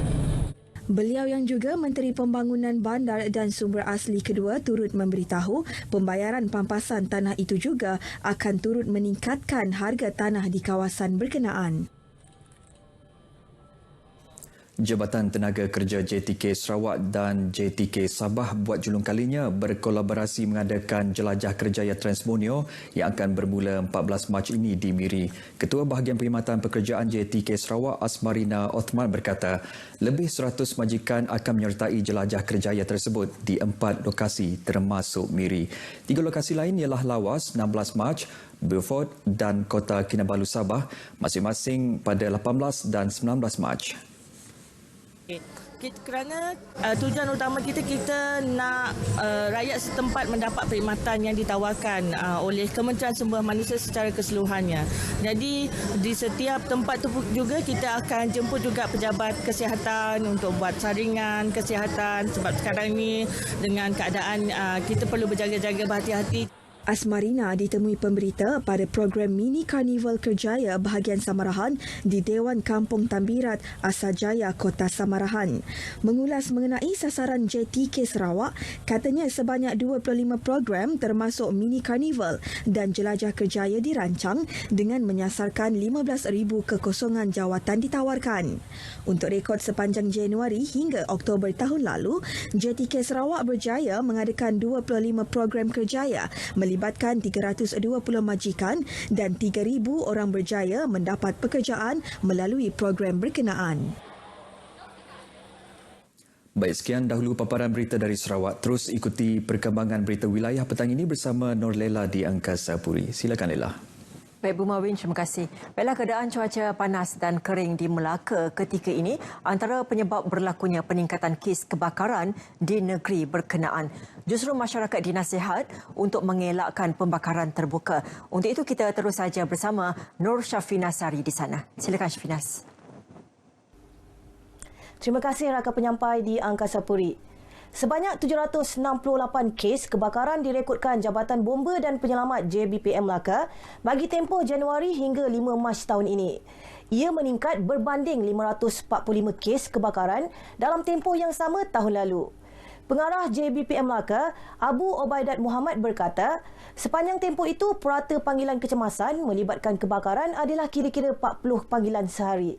Beliau yang juga Menteri Pembangunan Bandar dan Sumber Asli kedua turut memberitahu pembayaran pampasan tanah itu juga akan turut meningkatkan harga tanah di kawasan berkenaan. Jabatan Tenaga Kerja JTK Sarawak dan JTK Sabah buat julung kalinya berkolaborasi mengadakan jelajah kerjaya Transmonio yang akan bermula 14 Mac ini di Miri. Ketua Bahagian Perkhidmatan Pekerjaan JTK Sarawak Asmarina Othman berkata, lebih 100 majikan akan menyertai jelajah kerjaya tersebut di 4 lokasi termasuk Miri. 3 lokasi lain ialah Lawas 16 Mac, Beaufort dan Kota Kinabalu Sabah masing-masing pada 18 dan 19 Mac. Kerana tujuan utama kita nak rakyat setempat mendapat perkhidmatan yang ditawarkan oleh Kementerian Sumber Manusia secara keseluruhannya. Jadi di setiap tempat tu juga kita akan jemput juga pejabat kesihatan untuk buat saringan kesihatan, sebab sekarang ni dengan keadaan kita perlu berjaga-jaga berhati-hati. Asmarina ditemui pemberita pada program Mini Karnival Kerjaya bahagian Samarahan di Dewan Kampung Tambirat Asajaya Kota Samarahan. Mengulas mengenai sasaran JTK Sarawak, katanya sebanyak 25 program termasuk Mini Karnival dan Jelajah Kerjaya dirancang dengan menyasarkan 15,000 kekosongan jawatan ditawarkan. Untuk rekod sepanjang Januari hingga Oktober tahun lalu, JTK Sarawak berjaya mengadakan 25 program kerjaya melibatkan 320 majikan dan 3,000 orang berjaya mendapat pekerjaan melalui program berkenaan. Baik, sekian dahulu paparan berita dari Sarawak. Terus ikuti perkembangan berita wilayah petang ini bersama Norlela di Angkasa Puri. Silakan Lela. Baik, Bu Mawin, terima kasih. Baiklah, keadaan cuaca panas dan kering di Melaka ketika ini antara penyebab berlakunya peningkatan kes kebakaran di negeri berkenaan. Justru masyarakat dinasihat untuk mengelakkan pembakaran terbuka. Untuk itu kita terus saja bersama Nur Syafinasari di sana. Silakan Syafinas. Terima kasih rakan penyampai di Angkasa Puri. Sebanyak 768 kes kebakaran direkodkan Jabatan Bomba dan Penyelamat JBPM Melaka bagi tempoh Januari hingga 5 Mac tahun ini. Ia meningkat berbanding 545 kes kebakaran dalam tempoh yang sama tahun lalu. Pengarah JBPM Melaka, Abu Obaidat Muhammad berkata, sepanjang tempoh itu purata panggilan kecemasan melibatkan kebakaran adalah kira-kira 40 panggilan sehari.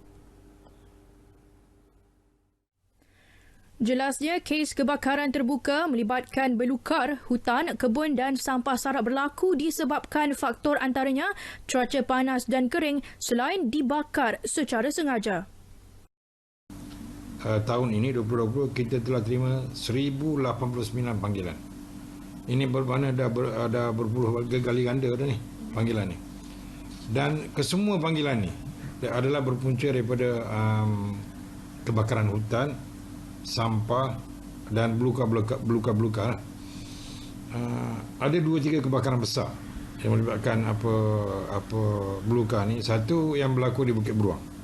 Jelasnya, kes kebakaran terbuka melibatkan belukar, hutan, kebun dan sampah sarap berlaku disebabkan faktor antaranya cuaca panas dan kering selain dibakar secara sengaja. Tahun ini 2020 kita telah terima 1,089 panggilan. Ini bermakna ada berpuluh kali ganda dah ni panggilan ni. Dan kesemua panggilan ni adalah berpunca daripada kebakaran hutan, sampah dan belukar-belukar. Ada 2-3 kebakaran besar yang melibatkan apa belukar ni. Satu yang berlaku di Bukit Beruang.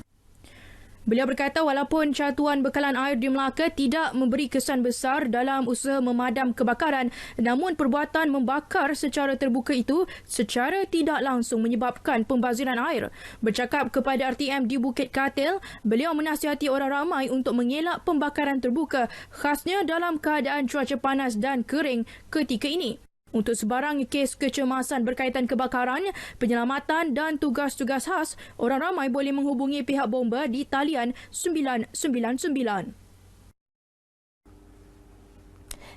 Beliau berkata walaupun catuan bekalan air di Melaka tidak memberi kesan besar dalam usaha memadam kebakaran, namun perbuatan membakar secara terbuka itu secara tidak langsung menyebabkan pembaziran air. Bercakap kepada RTM di Bukit Katil, beliau menasihati orang ramai untuk mengelak pembakaran terbuka khasnya dalam keadaan cuaca panas dan kering ketika ini. Untuk sebarang kes kecemasan berkaitan kebakaran, penyelamatan dan tugas-tugas khas, orang ramai boleh menghubungi pihak bomba di talian 999.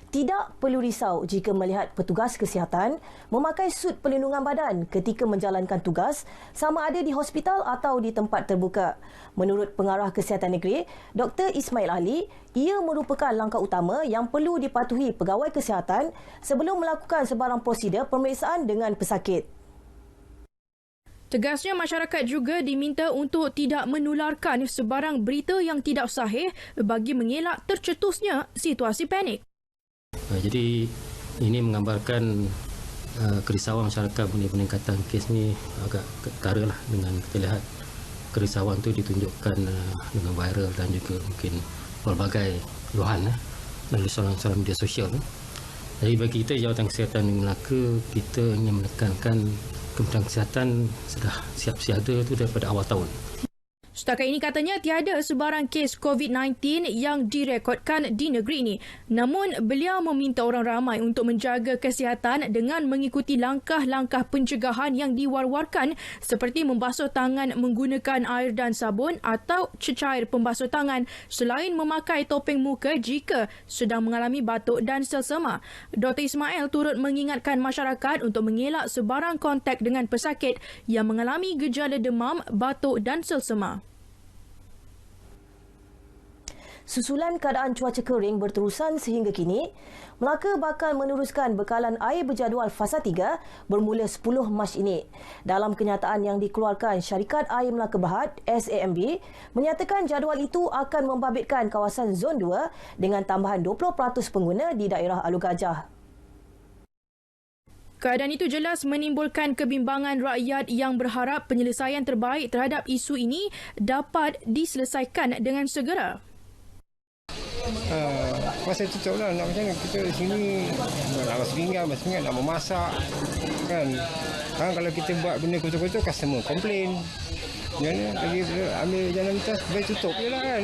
Tidak perlu risau jika melihat petugas kesihatan memakai sut pelindungan badan ketika menjalankan tugas sama ada di hospital atau di tempat terbuka. Menurut Pengarah Kesihatan Negeri, Dr. Ismail Ali, ia merupakan langkah utama yang perlu dipatuhi pegawai kesihatan sebelum melakukan sebarang prosedur pemeriksaan dengan pesakit. Tegasnya, masyarakat juga diminta untuk tidak menularkan sebarang berita yang tidak sahih bagi mengelak tercetusnya situasi panik. Jadi ini menggambarkan kerisauan masyarakat mengenai peningkatan kes ni agak ketara lah dengan kita lihat kerisauan tu ditunjukkan dengan viral dan juga mungkin pelbagai luahan melalui saluran media sosial. Jadi bagi kita Jabatan Kesihatan di Melaka, kita ingin menekankan Kementerian Kesihatan sudah siap siaga tu daripada awal tahun. Setakat ini katanya tiada sebarang kes COVID-19 yang direkodkan di negeri ini. Namun, beliau meminta orang ramai untuk menjaga kesihatan dengan mengikuti langkah-langkah pencegahan yang diwar-warkan seperti membasuh tangan menggunakan air dan sabun atau cecair pembasuh tangan selain memakai topeng muka jika sedang mengalami batuk dan selsema. Dr. Ismail turut mengingatkan masyarakat untuk mengelak sebarang kontak dengan pesakit yang mengalami gejala demam, batuk dan selsema. Susulan keadaan cuaca kering berterusan sehingga kini, Melaka bakal meneruskan bekalan air berjadual fasa 3 bermula 10 Mac ini. Dalam kenyataan yang dikeluarkan Syarikat Air Melaka Berhad SAMB, menyatakan jadual itu akan membabitkan kawasan Zon 2 dengan tambahan 20% pengguna di daerah Alur Gajah. Keadaan itu jelas menimbulkan kebimbangan rakyat yang berharap penyelesaian terbaik terhadap isu ini dapat diselesaikan dengan segera. Masa tutup lah, nak macam mana kita di sini nak basuh pinggan, nak memasak kan. Kalau kita buat benda kotor-kotor, customer komplain. Jangan lagi ambil jalan lintas, baik tutup je lah kan.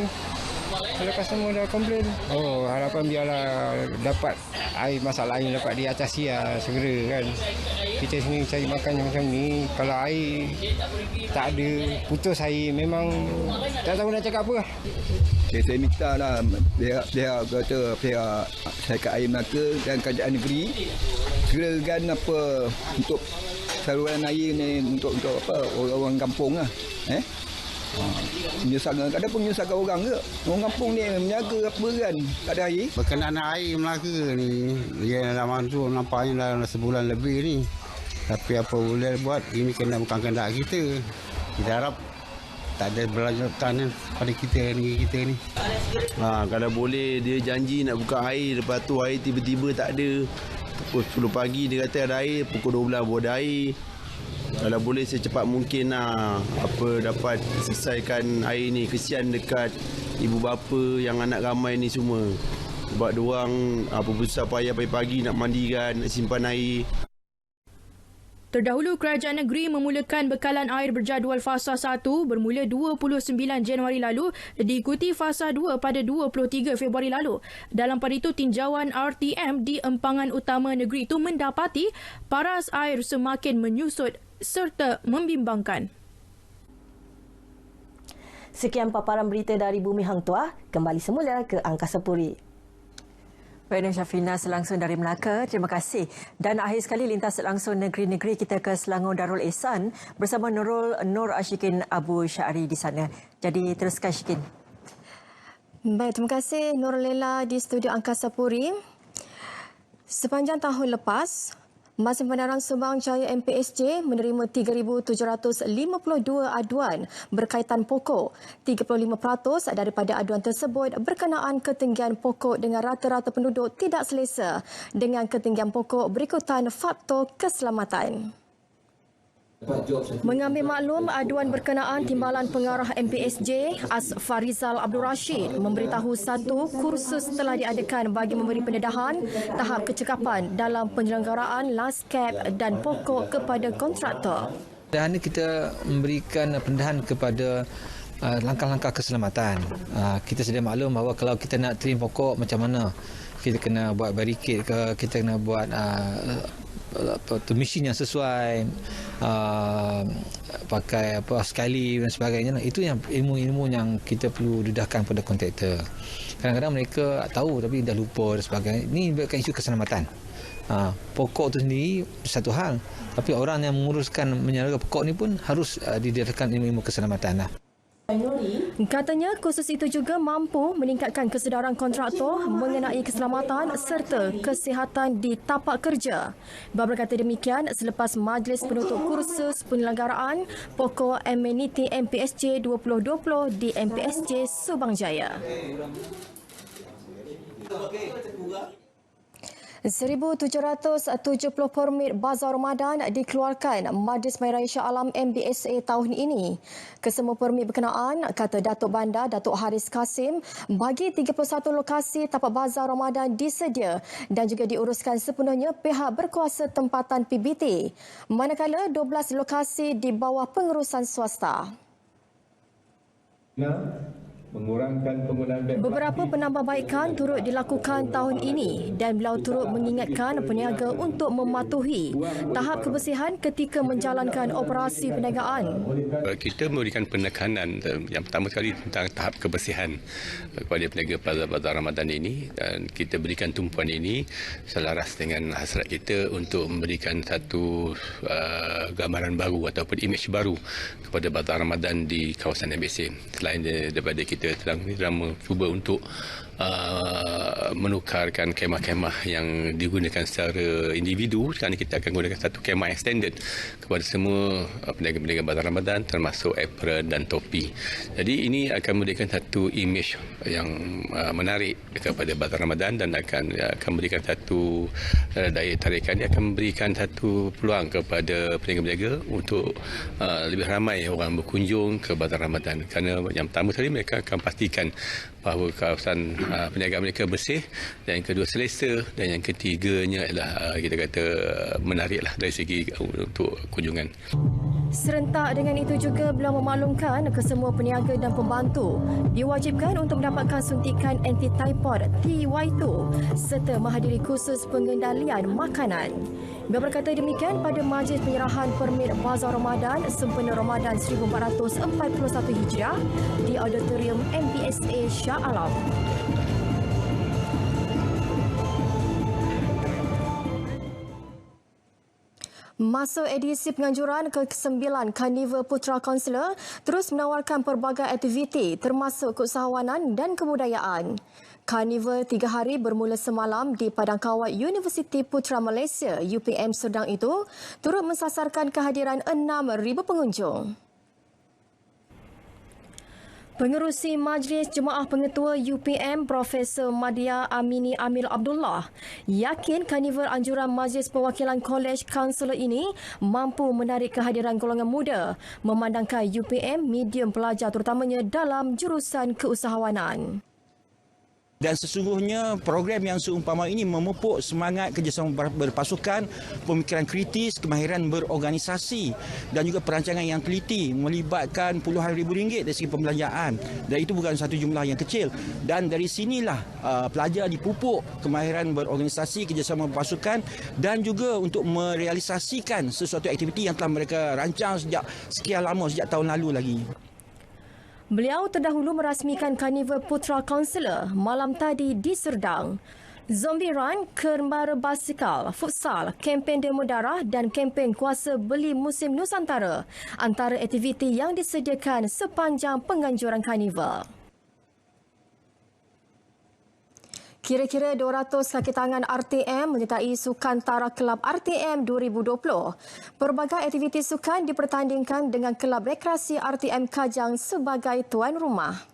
Kalau customer dah komplain, harapan biarlah dapat air masalah lain dapat diatasi lah segera kan. Kita sini cari makan macam ni, kalau air tak ada, putus air, memang tak tahu nak cakap apa. Saya minta lah pihak Syarikat Air Melaka dan Kerajaan Negeri segerakan apa untuk saluran air ni untuk apa orang kampung lah. Menyusahkan, ada pun menyusahkan orang ke? Orang kampung ni menjaga apa kan, tak ada air. Berkenaan air Melaka ni, dia dah masuk nampaknya dah sebulan lebih ni. Tapi apa boleh buat, ini kena bukan kehendak kita. Kita harap tak ada berlanjutan pada kita ni. Kalau boleh dia janji nak buka air, lepas tu air tiba-tiba tak ada. Pukul 10 pagi dia kata ada air, pukul 12 baru ada air. Kalau boleh secepat mungkin dapat selesaikan air ni. Kesian dekat ibu bapa yang anak ramai ni semua. Sebab diorang berusaha payah pagi-pagi nak mandikan, nak simpan air. Terdahulu, Kerajaan Negeri memulakan bekalan air berjadual fasa 1 bermula 29 Januari lalu diikuti fasa 2 pada 23 Februari lalu. Dalam pada itu, tinjauan RTM di empangan utama negeri itu mendapati paras air semakin menyusut serta membimbangkan. Sekian paparan berita dari Bumi Hang Tuah. Kembali semula ke Angkasa Puri. Baik, Syafina langsung dari Melaka. Terima kasih. Dan akhir sekali lintas langsung negeri-negeri kita ke Selangor Darul Ihsan bersama Nur Ashikin Abu Syari di sana. Jadi teruskan Ashikin. Baik, terima kasih Nur Lela di studio Angkasa Puri. Sepanjang tahun lepas, Mesin Pendaraan Subang Jaya MPSJ menerima 3,752 aduan berkaitan pokok. 35% daripada aduan tersebut berkenaan ketinggian pokok dengan rata-rata penduduk tidak selesa dengan ketinggian pokok berikutan faktor keselamatan. Mengambil maklum aduan berkenaan, Timbalan Pengarah MPSJ Farizal Abdul Rashid memberitahu satu kursus telah diadakan bagi memberi pendedahan tahap kecekapan dalam penyelenggaraan LASCAP dan pokok kepada kontraktor. Dan kita memberikan pendedahan kepada langkah-langkah keselamatan. Kita sedia maklum bahawa kalau kita nak trim pokok macam mana, kita kena buat barricade ke, kita kena buat mesin yang sesuai, pakai sekali dan sebagainya. Itu yang ilmu-ilmu yang kita perlu dedahkan pada kontraktor. Kadang-kadang mereka tahu tapi dah lupa dan sebagainya. Ini menyebabkan isu keselamatan. Pokok itu sendiri satu hal, tapi orang yang menguruskan menyara pokok ni pun harus didedahkan ilmu-ilmu keselamatan lah. Katanya kursus itu juga mampu meningkatkan kesedaran kontraktor mengenai keselamatan serta kesihatan di tapak kerja. Berkata demikian selepas majlis penutup kursus penyelenggaraan pokok ameniti MPSJ 2020 di MPSJ Subang Jaya. 1,770 permit Bazar Ramadan dikeluarkan Majlis Mari Raya Shah Alam MBSA tahun ini. Kesemua permit berkenaan, kata Datuk Bandar Datuk Haris Kasim, bagi 31 lokasi tapak Bazar Ramadan disedia dan juga diuruskan sepenuhnya pihak berkuasa tempatan PBT, manakala 12 lokasi di bawah pengurusan swasta. Mengurangkan penggunaan beg Beberapa penambahbaikan turut dilakukan tahun ini dan beliau turut mengingatkan peniaga untuk mematuhi tahap kebersihan ketika menjalankan operasi perniagaan. Kita memberikan penekanan yang pertama sekali tentang tahap kebersihan kepada peniaga bazar Ramadan ini, dan kita berikan tumpuan ini selaras dengan hasrat kita untuk memberikan satu gambaran baru ataupun imej baru kepada bazar Ramadan di kawasan MBC. Selain daripada kita sedang cuba untuk menukarkan kemah-kemah yang digunakan secara individu. Sekarang kita akan gunakan satu kemah yang standard kepada semua peniaga-peniaga bazar Ramadan, termasuk apron dan topi. Jadi ini akan memberikan satu imej yang menarik kepada bazar Ramadan dan akan memberikan satu daya tarikan. Dia akan memberikan satu peluang kepada peniaga-peniaga untuk lebih ramai orang berkunjung ke bazar Ramadan. Kerana yang pertama sekali mereka akan pastikan bahawa kawasan perniagaan mereka bersih, dan yang kedua selesa, dan yang ketiganya adalah kita kata menariklah dari segi untuk kunjungan. Serentak dengan itu juga beliau memaklumkan kesemua peniaga dan pembantu diwajibkan untuk mendapatkan suntikan anti-typhoid TY2 serta menghadiri kursus pengendalian makanan. Beliau berkata demikian pada majlis penyerahan permit Bazar Ramadan sempena Ramadan 1441 Hijrah di Auditorium MBSA Shah Alam. Masa edisi penganjuran ke-9 Karnival Putra Consular terus menawarkan pelbagai aktiviti termasuk keusahawanan dan kebudayaan. Karnival 3 hari bermula semalam di Padang Kawat Universiti Putra Malaysia UPM Serdang itu turut mensasarkan kehadiran 6,000 pengunjung. Pengerusi Majlis Jemaah Pengetua UPM Profesor Madya Amini Amil Abdullah yakin karnival anjuran Majlis Perwakilan Kolej Kaunselor ini mampu menarik kehadiran golongan muda memandangkan UPM medium pelajar terutamanya dalam jurusan keusahawanan. Dan sesungguhnya program yang seumpama ini memupuk semangat kerjasama berpasukan, pemikiran kritis, kemahiran berorganisasi dan juga perancangan yang teliti melibatkan puluhan ribu ringgit dari segi pembelanjaan. Dan itu bukan satu jumlah yang kecil. Dan dari sinilah pelajar dipupuk kemahiran berorganisasi, kerjasama berpasukan dan juga untuk merealisasikan sesuatu aktiviti yang telah mereka rancang sejak sekian lama, sejak tahun lalu lagi. Beliau terdahulu merasmikan Karnival Putra Consular malam tadi di Serdang. Zombie Run, Kermara Basikal, Futsal, kempen demo darah dan kempen kuasa beli musim Nusantara antara aktiviti yang disediakan sepanjang penganjuran Karnival. Kira-kira 200 kaki tangan RTM menyertai Sukan Tara Kelab RTM 2020. Pelbagai aktiviti sukan dipertandingkan dengan Kelab Rekreasi RTM Kajang sebagai tuan rumah.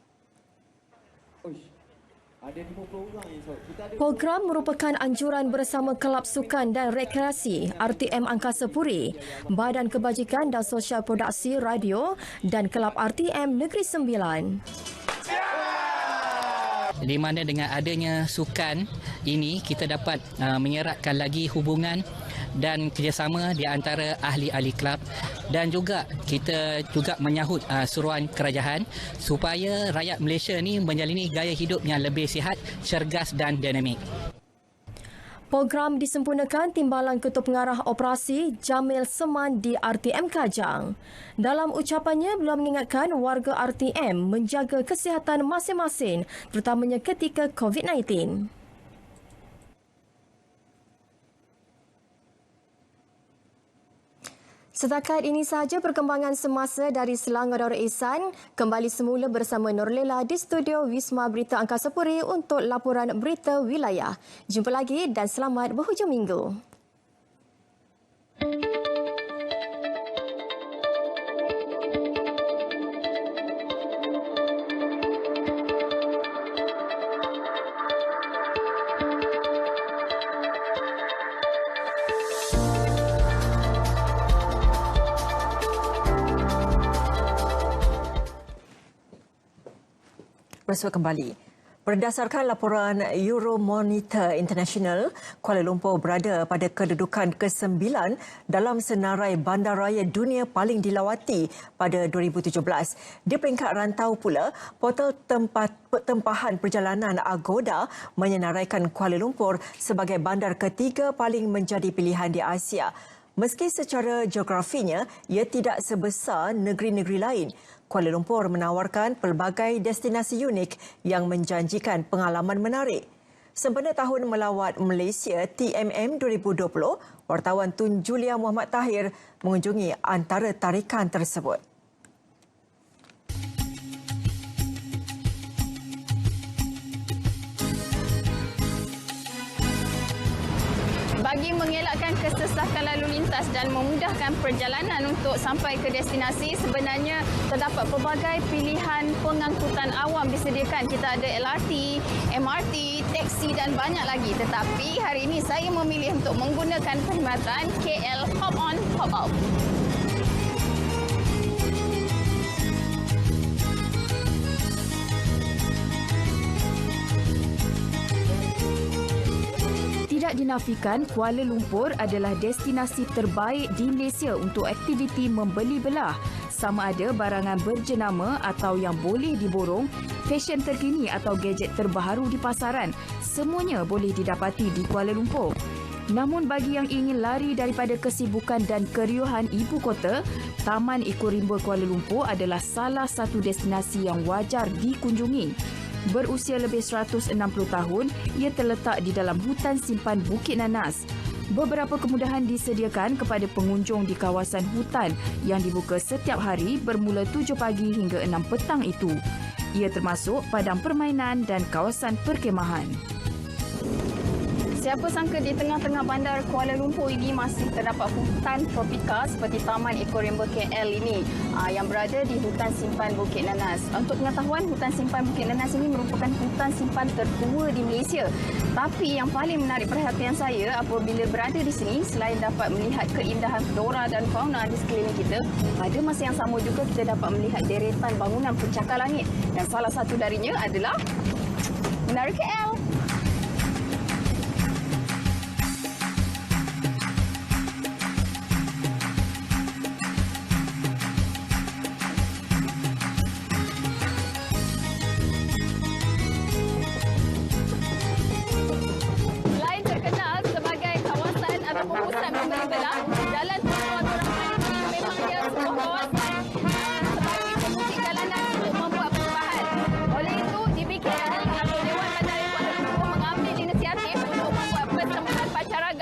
Program merupakan anjuran bersama Kelab Sukan dan Rekreasi RTM Angkasa Puri, Badan Kebajikan dan Sosial Produksi Radio dan Kelab RTM Negeri Sembilan. Di mana dengan adanya sukan ini kita dapat menyeratkan lagi hubungan dan kerjasama di antara ahli-ahli kelab, dan juga kita juga menyahut suruhan kerajaan supaya rakyat Malaysia ni menjalani gaya hidup yang lebih sihat, cergas dan dinamik. Program disempurnakan Timbalan Ketua Pengarah Operasi Jamil Seman di RTM Kajang. Dalam ucapannya, beliau mengingatkan warga RTM menjaga kesihatan masing-masing, terutamanya ketika COVID-19. Setakat ini sahaja perkembangan semasa dari Selangor Darul Ihsan. Kembali semula bersama Norlela di studio Wisma Berita Angkasa Puri untuk laporan berita wilayah. Jumpa lagi dan selamat berhujung minggu. Bersua kembali. Berdasarkan laporan Euromonitor International, Kuala Lumpur berada pada kedudukan ke-9 dalam senarai bandaraya dunia paling dilawati pada 2017. Di peringkat rantau pula, portal tempahan perjalanan Agoda menyenaraikan Kuala Lumpur sebagai bandar ketiga paling menjadi pilihan di Asia. Meski secara geografinya ia tidak sebesar negeri-negeri lain, Kuala Lumpur menawarkan pelbagai destinasi unik yang menjanjikan pengalaman menarik. Sempena tahun melawat Malaysia TMM 2020, wartawan Tun Julia Muhammad Tahir mengunjungi antara tarikan tersebut. Bagi mengelakkan kesesakan lalu lintas dan memudahkan perjalanan untuk sampai ke destinasi, sebenarnya terdapat pelbagai pilihan pengangkutan awam disediakan. Kita ada LRT, MRT, teksi dan banyak lagi. Tetapi hari ini saya memilih untuk menggunakan perkhidmatan KL Hop On, Hop Out. Tidak dinafikan, Kuala Lumpur adalah destinasi terbaik di Malaysia untuk aktiviti membeli belah. Sama ada barangan berjenama atau yang boleh diborong, fashion terkini atau gadget terbaru di pasaran, semuanya boleh didapati di Kuala Lumpur. Namun bagi yang ingin lari daripada kesibukan dan keriuhan ibu kota, Taman Ekorimba Kuala Lumpur adalah salah satu destinasi yang wajar dikunjungi. Berusia lebih 160 tahun, ia terletak di dalam hutan simpan Bukit Nanas. Beberapa kemudahan disediakan kepada pengunjung di kawasan hutan yang dibuka setiap hari bermula 7 pagi hingga 6 petang itu. Ia termasuk padang permainan dan kawasan perkemahan. Siapa sangka di tengah-tengah bandar Kuala Lumpur ini masih terdapat hutan tropika seperti Taman Ekorimba KL ini yang berada di hutan simpan Bukit Nanas. Untuk pengetahuan, hutan simpan Bukit Nanas ini merupakan hutan simpan tertua di Malaysia. Tapi yang paling menarik perhatian saya apabila berada di sini, selain dapat melihat keindahan flora dan fauna di sekeliling kita, pada masa yang sama juga kita dapat melihat deretan bangunan pencakar langit. Dan salah satu darinya adalah Menara KL.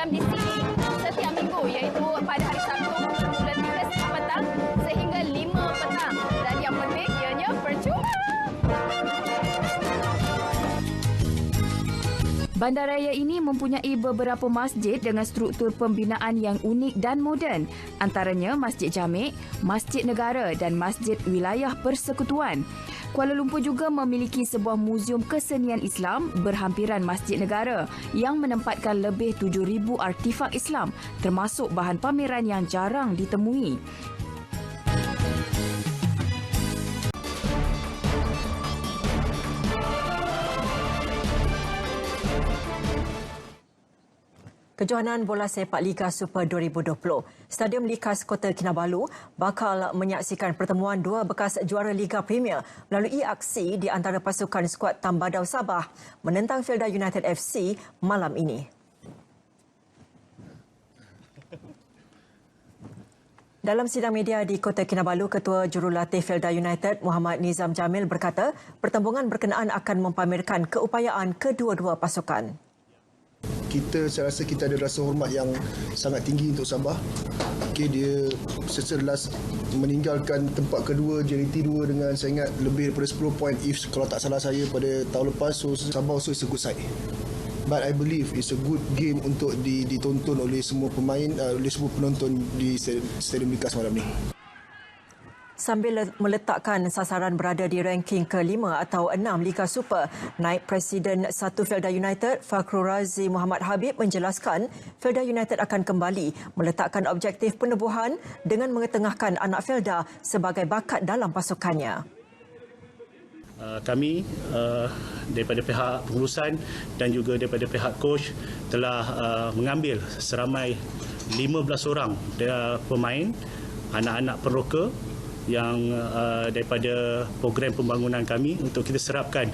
Di sini setiap minggu, iaitu pada hari Sabtu bermula 3 petang sehingga 5 petang, dan yang penting ianya percuma. Bandaraya ini mempunyai beberapa masjid dengan struktur pembinaan yang unik dan moden, antaranya Masjid Jamek, Masjid Negara dan Masjid Wilayah Persekutuan. Kuala Lumpur juga memiliki sebuah muzium kesenian Islam berhampiran Masjid Negara yang menempatkan lebih 7,000 artifak Islam, termasuk bahan pameran yang jarang ditemui. Kejohanan Bola Sepak Liga Super 2020. Stadium Likas Kota Kinabalu bakal menyaksikan pertemuan dua bekas juara Liga Premier melalui aksi di antara pasukan skuad Tambadau Sabah menentang Felda United FC malam ini. Dalam sidang media di Kota Kinabalu, Ketua Jurulatih Felda United Muhammad Nizam Jamil berkata pertembungan berkenaan akan mempamerkan keupayaan kedua-dua pasukan. Saya rasa kita ada rasa hormat yang sangat tinggi untuk Sabah. Dia secerdas meninggalkan tempat kedua, JRT 2 dengan saya ingat lebih daripada 10 poin kalau tak salah saya pada tahun lepas. So Sabah also is a good side. But I believe it's a good game untuk ditonton oleh semua pemain, oleh semua penonton di Stadium Likas malam ni. Sambil meletakkan sasaran berada di ranking ke-5 atau 6 Liga Super, Naib Presiden 1 Felda United, Fakhrul Razi Muhammad Habib menjelaskan Felda United akan kembali meletakkan objektif penubuhan dengan mengetengahkan anak Felda sebagai bakat dalam pasukannya. Kami daripada pihak pengurusan dan juga daripada pihak coach telah mengambil seramai 15 orang pemain anak-anak peroka yang daripada program pembangunan kami untuk kita serapkan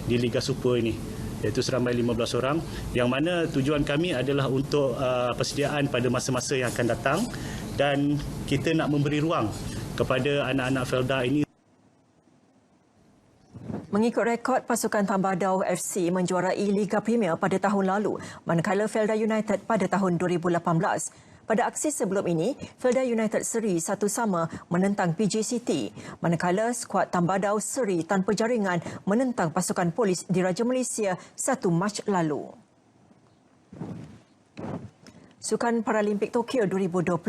di Liga Super ini, iaitu seramai 15 orang, yang mana tujuan kami adalah untuk persediaan pada masa-masa yang akan datang, dan kita nak memberi ruang kepada anak-anak Felda ini. Mengikut rekod, pasukan Tambadau FC menjuarai Liga Premier pada tahun lalu, manakala Felda United pada tahun 2018. Pada aksi sebelum ini, Felda United seri 1-1 menentang PJ City, manakala skuad Tambadau seri tanpa jaringan menentang pasukan polis di Raja Malaysia 1 Mac lalu. Sukan Paralimpik Tokyo 2020,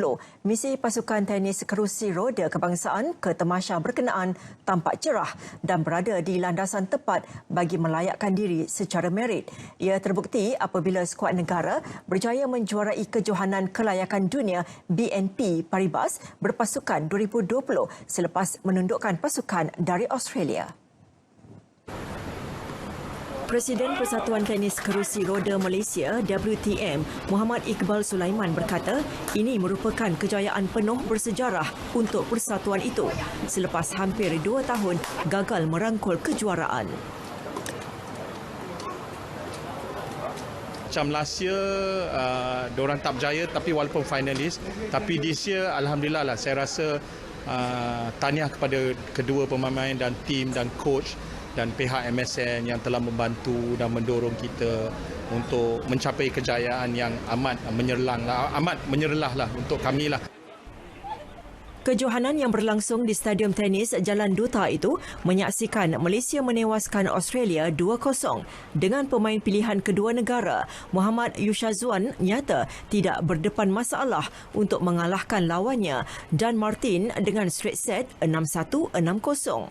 misi pasukan tenis kerusi roda kebangsaan ke tamasya berkenaan tampak cerah dan berada di landasan tepat bagi melayakkan diri secara merit. Ia terbukti apabila skuad negara berjaya menjuarai kejohanan kelayakan dunia BNP Paribas berpasukan 2020 selepas menundukkan pasukan dari Australia. Presiden Persatuan Tenis Kerusi Roda Malaysia WTM Muhammad Iqbal Sulaiman berkata ini merupakan kejayaan penuh bersejarah untuk persatuan itu selepas hampir 2 tahun gagal merangkul kejuaraan. Macam last year, diorang tak berjaya tapi walaupun finalis, tapi this year alhamdulillah lah, saya rasa tahniah kepada kedua pemain dan tim dan coach dan pihak MSN yang telah membantu dan mendorong kita untuk mencapai kejayaan yang amat menyerlah lah untuk kami lah. Kejohanan yang berlangsung di Stadium Tenis Jalan Duta itu menyaksikan Malaysia menewaskan Australia 2-0 dengan pemain pilihan kedua negara Muhammad Yushazwan nyata tidak berdepan masalah untuk mengalahkan lawannya Dan Martin dengan straight set 6-1, 6-0.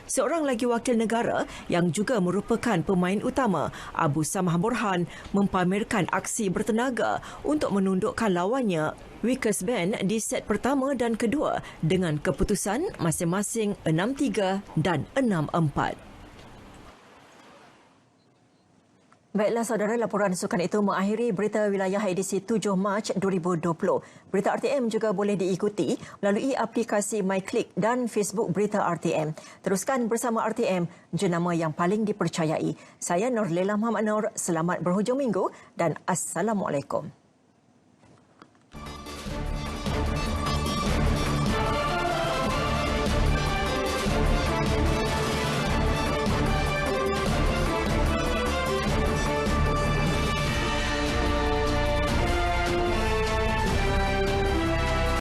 Seorang lagi wakil negara yang juga merupakan pemain utama, Abu Samah Borhan, mempamerkan aksi bertenaga untuk menundukkan lawannya Wickersbane di set pertama dan kedua dengan keputusan masing-masing 6-3 dan 6-4. Baiklah saudara, laporan sukan itu mengakhiri berita wilayah edisi 7 Mac 2020. Berita RTM juga boleh diikuti melalui aplikasi MyClick dan Facebook Berita RTM. Teruskan bersama RTM, jenama yang paling dipercayai. Saya Norlela Muhammad Noor, selamat berhujung minggu dan Assalamualaikum.